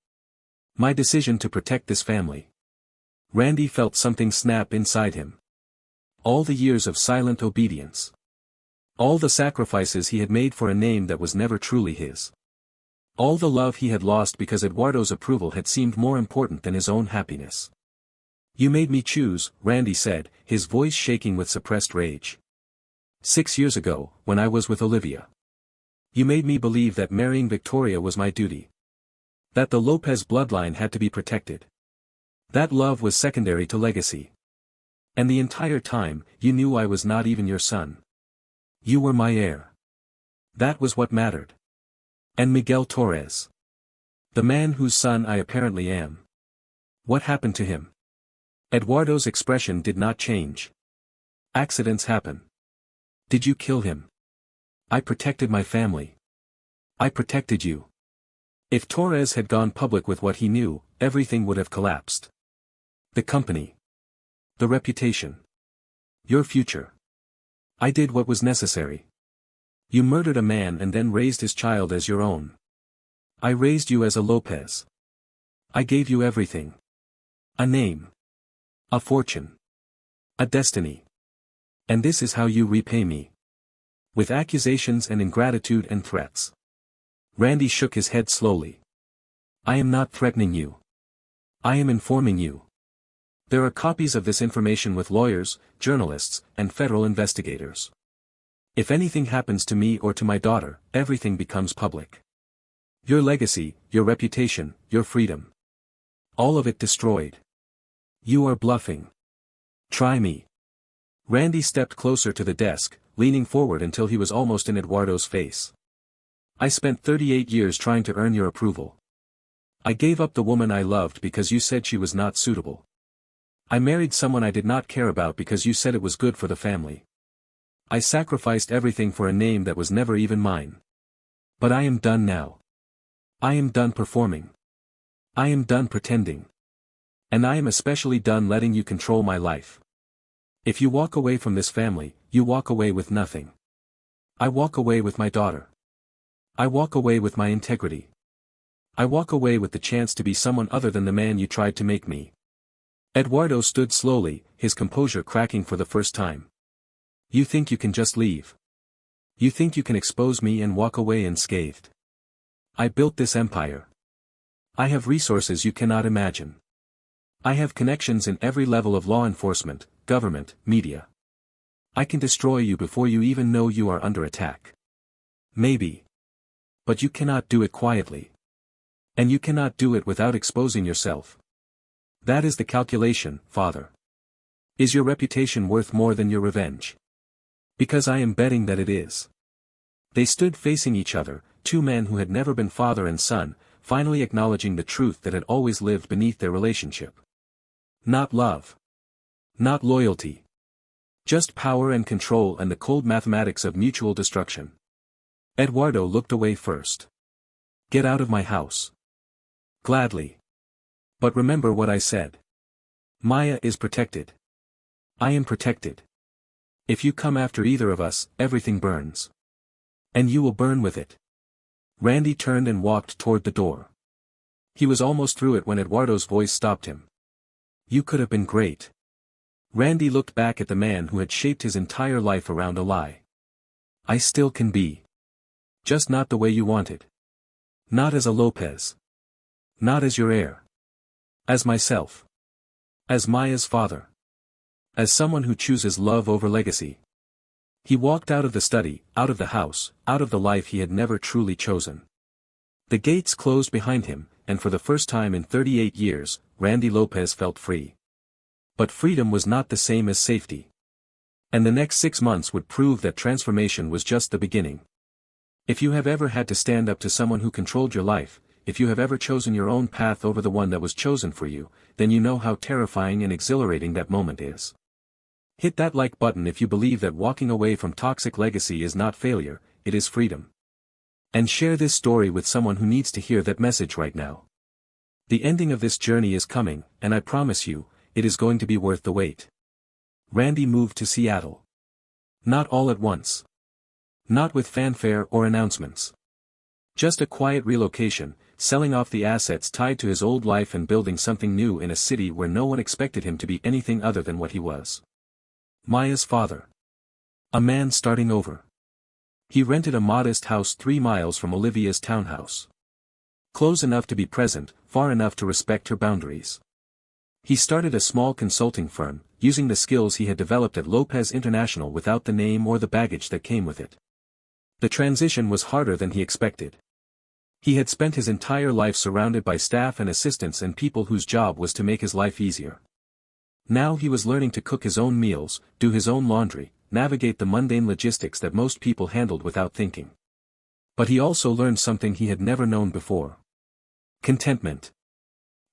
My decision to protect this family." Randy felt something snap inside him. All the years of silent obedience. All the sacrifices he had made for a name that was never truly his. All the love he had lost because Eduardo's approval had seemed more important than his own happiness. "You made me choose," Randy said, his voice shaking with suppressed rage. 6 years ago, when I was with Olivia. You made me believe that marrying Victoria was my duty. That the Lopez bloodline had to be protected. That love was secondary to legacy. And the entire time, you knew I was not even your son. You were my heir. That was what mattered. And Miguel Torres. The man whose son I apparently am. What happened to him?" Eduardo's expression did not change. "Accidents happen. Did you kill him?" "I protected my family. I protected you." If Torres had gone public with what he knew, everything would have collapsed. The company. The reputation. Your future. I did what was necessary. You murdered a man and then raised his child as your own. I raised you as a Lopez. I gave you everything. A name. A fortune. A destiny. And this is how you repay me. With accusations and ingratitude and threats. Randy shook his head slowly. I am not threatening you. I am informing you. There are copies of this information with lawyers, journalists, and federal investigators. If anything happens to me or to my daughter, everything becomes public. Your legacy, your reputation, your freedom. All of it destroyed. You are bluffing. Try me. Randy stepped closer to the desk, leaning forward until he was almost in Eduardo's face. I spent 38 years trying to earn your approval. I gave up the woman I loved because you said she was not suitable. I married someone I did not care about because you said it was good for the family. I sacrificed everything for a name that was never even mine. But I am done now. I am done performing. I am done pretending. And I am especially done letting you control my life. If you walk away from this family, you walk away with nothing. I walk away with my daughter. I walk away with my integrity. I walk away with the chance to be someone other than the man you tried to make me. Eduardo stood slowly, his composure cracking for the first time. You think you can just leave? You think you can expose me and walk away unscathed? I built this empire. I have resources you cannot imagine. I have connections in every level of law enforcement, government, media. I can destroy you before you even know you are under attack. Maybe. But you cannot do it quietly. And you cannot do it without exposing yourself. That is the calculation, Father. Is your reputation worth more than your revenge? Because I am betting that it is. They stood facing each other, two men who had never been father and son, finally acknowledging the truth that had always lived beneath their relationship. Not love. Not loyalty. Just power and control and the cold mathematics of mutual destruction. Eduardo looked away first. Get out of my house. Gladly. But remember what I said. Maya is protected. I am protected. If you come after either of us, everything burns. And you will burn with it. Randy turned and walked toward the door. He was almost through it when Eduardo's voice stopped him. You could have been great. Randy looked back at the man who had shaped his entire life around a lie. I still can be. Just not the way you wanted. Not as a Lopez. Not as your heir. As myself. As Maya's father. As someone who chooses love over legacy. He walked out of the study, out of the house, out of the life he had never truly chosen. The gates closed behind him, and for the first time in 38 years, Randy Lopez felt free. But freedom was not the same as safety. And the next 6 months would prove that transformation was just the beginning. If you have ever had to stand up to someone who controlled your life, if you have ever chosen your own path over the one that was chosen for you, then you know how terrifying and exhilarating that moment is. Hit that like button if you believe that walking away from toxic legacy is not failure, it is freedom. And share this story with someone who needs to hear that message right now. The ending of this journey is coming, and I promise you, it is going to be worth the wait. Randy moved to Seattle. Not all at once. Not with fanfare or announcements. Just a quiet relocation, selling off the assets tied to his old life and building something new in a city where no one expected him to be anything other than what he was. Maya's father. A man starting over. He rented a modest house 3 miles from Olivia's townhouse. Close enough to be present, far enough to respect her boundaries. He started a small consulting firm, using the skills he had developed at Lopez International without the name or the baggage that came with it. The transition was harder than he expected. He had spent his entire life surrounded by staff and assistants and people whose job was to make his life easier. Now he was learning to cook his own meals, do his own laundry, navigate the mundane logistics that most people handled without thinking. But he also learned something he had never known before. Contentment.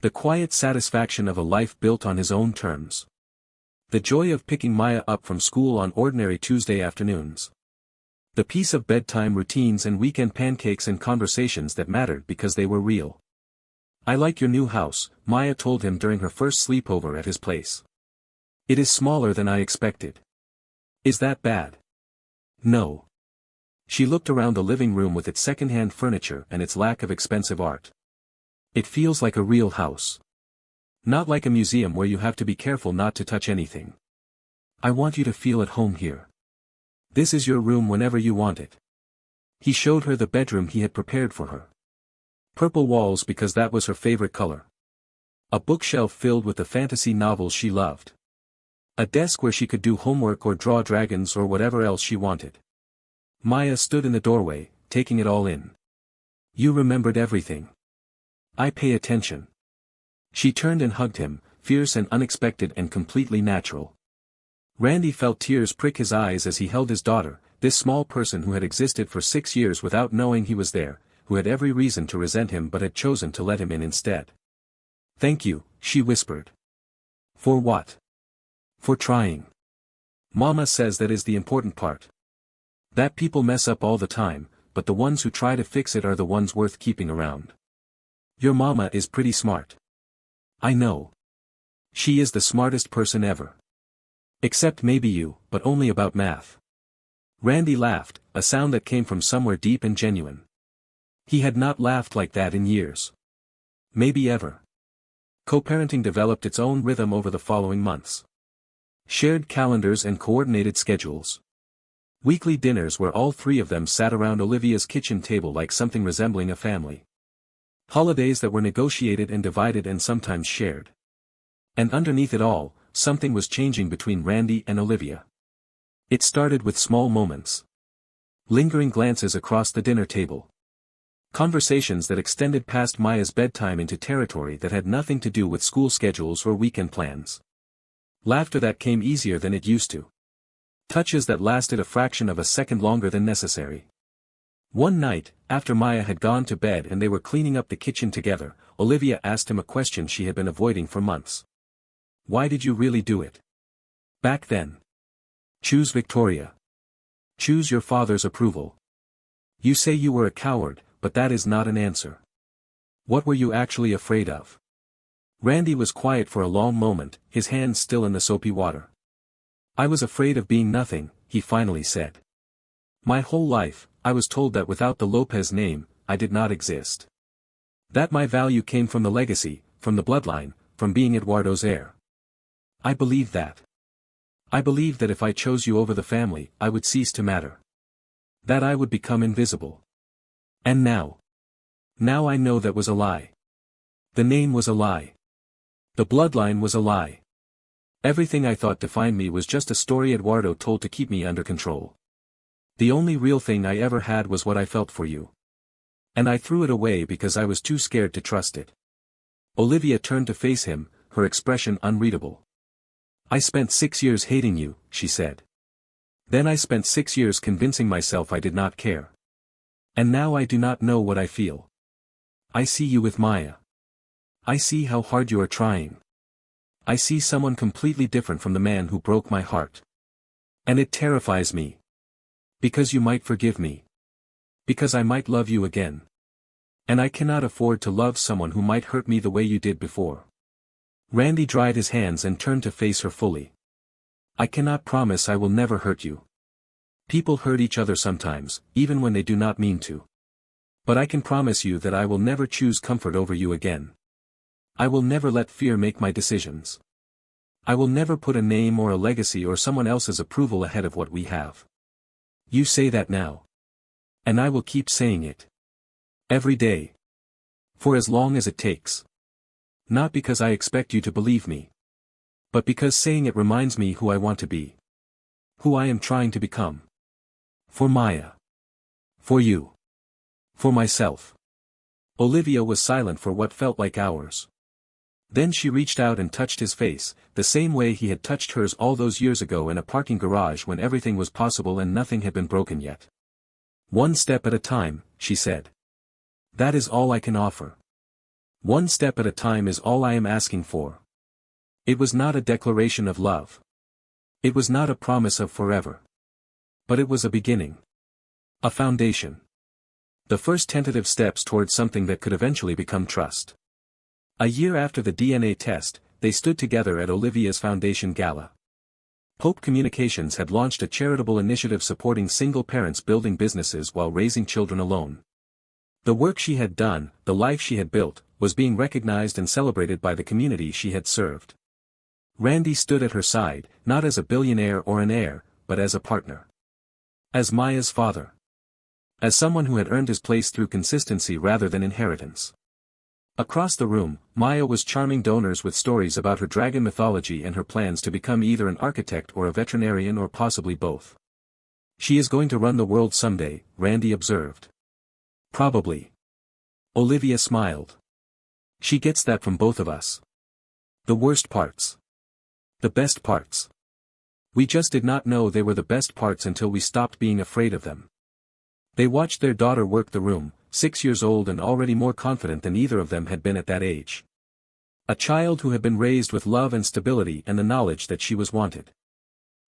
The quiet satisfaction of a life built on his own terms. The joy of picking Maya up from school on ordinary Tuesday afternoons. The peace of bedtime routines and weekend pancakes and conversations that mattered because they were real. I like your new house, Maya told him during her first sleepover at his place. It is smaller than I expected. Is that bad? No. She looked around the living room with its second-hand furniture and its lack of expensive art. It feels like a real house. Not like a museum where you have to be careful not to touch anything. I want you to feel at home here. This is your room whenever you want it. He showed her the bedroom he had prepared for her. Purple walls because that was her favorite color. A bookshelf filled with the fantasy novels she loved. A desk where she could do homework or draw dragons or whatever else she wanted. Maya stood in the doorway, taking it all in. You remembered everything. I pay attention. She turned and hugged him, fierce and unexpected and completely natural. Randy felt tears prick his eyes as he held his daughter, this small person who had existed for 6 years without knowing he was there, who had every reason to resent him but had chosen to let him in instead. Thank you, she whispered. For what? For trying. Mama says that is the important part. That people mess up all the time, but the ones who try to fix it are the ones worth keeping around. Your mama is pretty smart. I know. She is the smartest person ever. Except maybe you, but only about math. Randy laughed, a sound that came from somewhere deep and genuine. He had not laughed like that in years. Maybe ever. Co-parenting developed its own rhythm over the following months. Shared calendars and coordinated schedules. Weekly dinners where all three of them sat around Olivia's kitchen table like something resembling a family. Holidays that were negotiated and divided and sometimes shared. And underneath it all, something was changing between Randy and Olivia. It started with small moments. Lingering glances across the dinner table. Conversations that extended past Maya's bedtime into territory that had nothing to do with school schedules or weekend plans. Laughter that came easier than it used to. Touches that lasted a fraction of a second longer than necessary. One night, after Maya had gone to bed and they were cleaning up the kitchen together, Olivia asked him a question she had been avoiding for months. Why did you really do it? Back then. Choose Victoria. Choose your father's approval. You say you were a coward, but that is not an answer. What were you actually afraid of? Randy was quiet for a long moment, his hands still in the soapy water. I was afraid of being nothing, he finally said. My whole life, I was told that without the Lopez name, I did not exist. That my value came from the legacy, from the bloodline, from being Eduardo's heir. I believed that. I believed that if I chose you over the family, I would cease to matter. That I would become invisible. And now. Now I know that was a lie. The name was a lie. The bloodline was a lie. Everything I thought defined me was just a story Eduardo told to keep me under control. The only real thing I ever had was what I felt for you. And I threw it away because I was too scared to trust it. Olivia turned to face him, her expression unreadable. I spent 6 years hating you, she said. Then I spent 6 years convincing myself I did not care. And now I do not know what I feel. I see you with Maya. I see how hard you are trying. I see someone completely different from the man who broke my heart. And it terrifies me. Because you might forgive me. Because I might love you again. And I cannot afford to love someone who might hurt me the way you did before. Randy dried his hands and turned to face her fully. I cannot promise I will never hurt you. People hurt each other sometimes, even when they do not mean to. But I can promise you that I will never choose comfort over you again. I will never let fear make my decisions. I will never put a name or a legacy or someone else's approval ahead of what we have. You say that now. And I will keep saying it. Every day. For as long as it takes. Not because I expect you to believe me. But because saying it reminds me who I want to be. Who I am trying to become. For Maya. For you. For myself. Olivia was silent for what felt like hours. Then she reached out and touched his face, the same way he had touched hers all those years ago in a parking garage when everything was possible and nothing had been broken yet. One step at a time, she said. That is all I can offer. One step at a time is all I am asking for. It was not a declaration of love. It was not a promise of forever. But it was a beginning. A foundation. The first tentative steps towards something that could eventually become trust. A year after the DNA test, they stood together at Olivia's foundation gala. Hope Communications had launched a charitable initiative supporting single parents building businesses while raising children alone. The work she had done, the life she had built, was being recognized and celebrated by the community she had served. Randy stood at her side, not as a billionaire or an heir, but as a partner. As Maya's father. As someone who had earned his place through consistency rather than inheritance. Across the room, Maya was charming donors with stories about her dragon mythology and her plans to become either an architect or a veterinarian or possibly both. She is going to run the world someday, Randy observed. Probably. Olivia smiled. She gets that from both of us. The worst parts. The best parts. We just did not know they were the best parts until we stopped being afraid of them. They watched their daughter work the room, 6 years old and already more confident than either of them had been at that age. A child who had been raised with love and stability and the knowledge that she was wanted.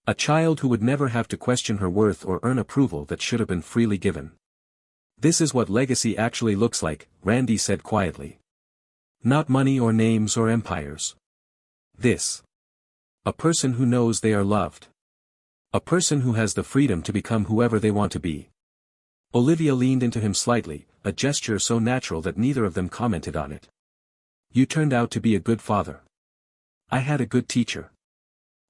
A child who would never have to question her worth or earn approval that should have been freely given. This is what legacy actually looks like, Randy said quietly. Not money or names or empires. This. A person who knows they are loved. A person who has the freedom to become whoever they want to be. Olivia leaned into him slightly, a gesture so natural that neither of them commented on it. You turned out to be a good father. I had a good teacher.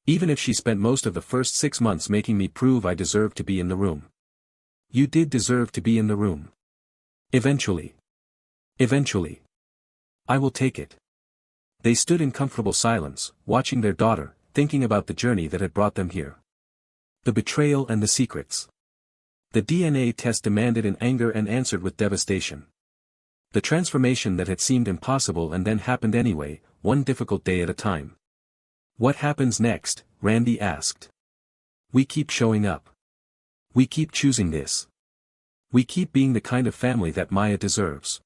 Even if she spent most of the first 6 months making me prove I deserved to be in the room. You did deserve to be in the room. Eventually. Eventually. I will take it. They stood in comfortable silence, watching their daughter, thinking about the journey that had brought them here. The betrayal and the secrets. The DNA test demanded in anger and answered with devastation. The transformation that had seemed impossible and then happened anyway, one difficult day at a time. What happens next? Randy asked. We keep showing up. We keep choosing this. We keep being the kind of family that Maya deserves.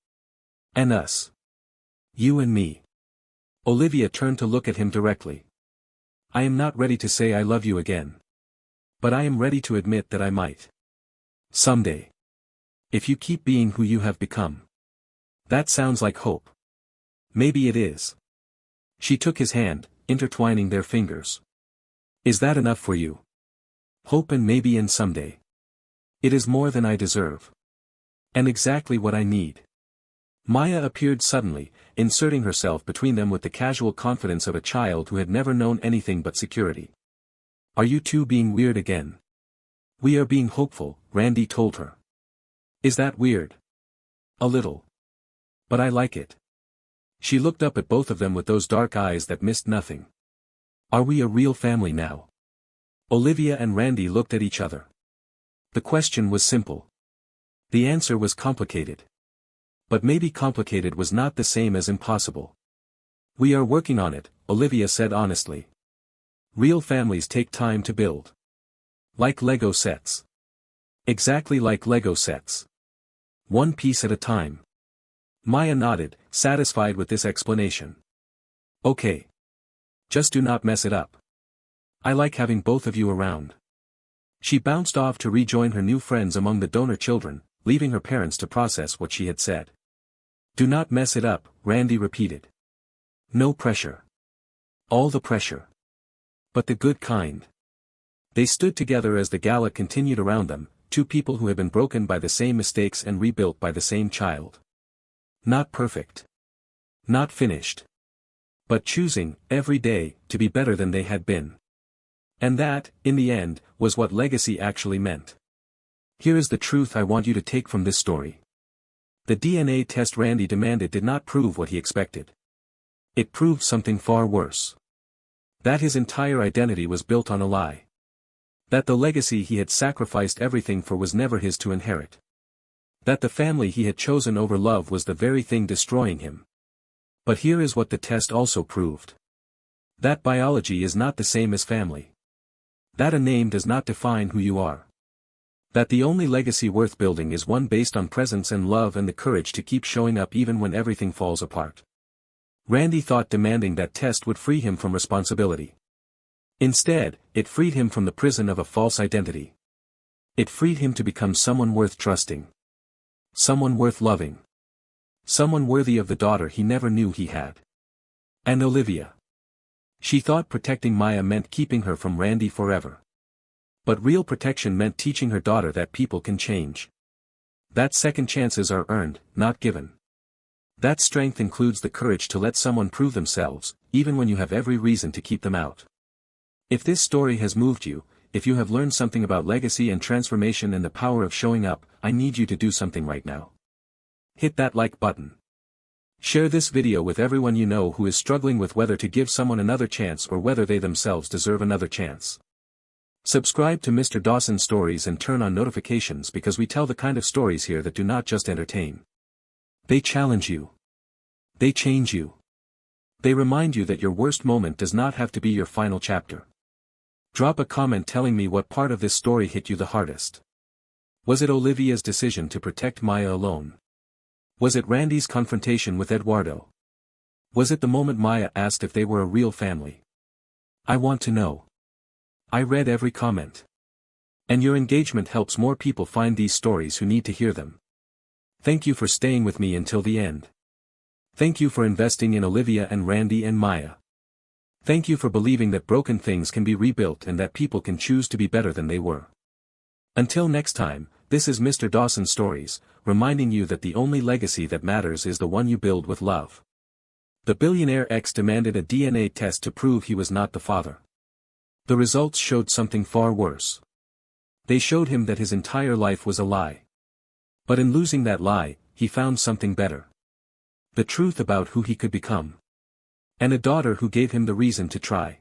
And us. You and me. Olivia turned to look at him directly. I am not ready to say I love you again. But I am ready to admit that I might. Someday. If you keep being who you have become. That sounds like hope. Maybe it is. She took his hand, intertwining their fingers. Is that enough for you? Hope and maybe and someday. It is more than I deserve. And exactly what I need. Maya appeared suddenly, inserting herself between them with the casual confidence of a child who had never known anything but security. Are you two being weird again? We are being hopeful, Randy told her. Is that weird? A little. But I like it. She looked up at both of them with those dark eyes that missed nothing. Are we a real family now? Olivia and Randy looked at each other. The question was simple. The answer was complicated. But maybe complicated was not the same as impossible. We are working on it, Olivia said honestly. Real families take time to build. Like Lego sets. Exactly like Lego sets. One piece at a time. Maya nodded, satisfied with this explanation. Okay. Just do not mess it up. I like having both of you around. She bounced off to rejoin her new friends among the donor children, leaving her parents to process what she had said. Do not mess it up, Randy repeated. No pressure. All the pressure. But the good kind. They stood together as the gala continued around them, two people who had been broken by the same mistakes and rebuilt by the same child. Not perfect. Not finished. But choosing, every day, to be better than they had been. And that, in the end, was what legacy actually meant. Here is the truth I want you to take from this story. The DNA test Randy demanded did not prove what he expected. It proved something far worse. That his entire identity was built on a lie. That the legacy he had sacrificed everything for was never his to inherit. That the family he had chosen over love was the very thing destroying him. But here is what the test also proved. That biology is not the same as family. That a name does not define who you are. That the only legacy worth building is one based on presence and love and the courage to keep showing up even when everything falls apart. Randy thought demanding that test would free him from responsibility. Instead, it freed him from the prison of a false identity. It freed him to become someone worth trusting. Someone worth loving. Someone worthy of the daughter he never knew he had. And Olivia. She thought protecting Maya meant keeping her from Randy forever. But real protection meant teaching her daughter that people can change. That second chances are earned, not given. That strength includes the courage to let someone prove themselves, even when you have every reason to keep them out. If this story has moved you, if you have learned something about legacy and transformation and the power of showing up, I need you to do something right now. Hit that like button. Share this video with everyone you know who is struggling with whether to give someone another chance or whether they themselves deserve another chance. Subscribe to Mr. Dawson Stories and turn on notifications because we tell the kind of stories here that do not just entertain. They challenge you. They change you. They remind you that your worst moment does not have to be your final chapter. Drop a comment telling me what part of this story hit you the hardest. Was it Olivia's decision to protect Maya alone? Was it Randy's confrontation with Eduardo? Was it the moment Maya asked if they were a real family? I want to know. I read every comment. And your engagement helps more people find these stories who need to hear them. Thank you for staying with me until the end. Thank you for investing in Olivia and Randy and Maya. Thank you for believing that broken things can be rebuilt and that people can choose to be better than they were. Until next time, this is Mr. Dawson Stories, reminding you that the only legacy that matters is the one you build with love. The billionaire ex demanded a DNA test to prove he was not the father. The results showed something far worse. They showed him that his entire life was a lie. But in losing that lie, he found something better. The truth about who he could become. And a daughter who gave him the reason to try.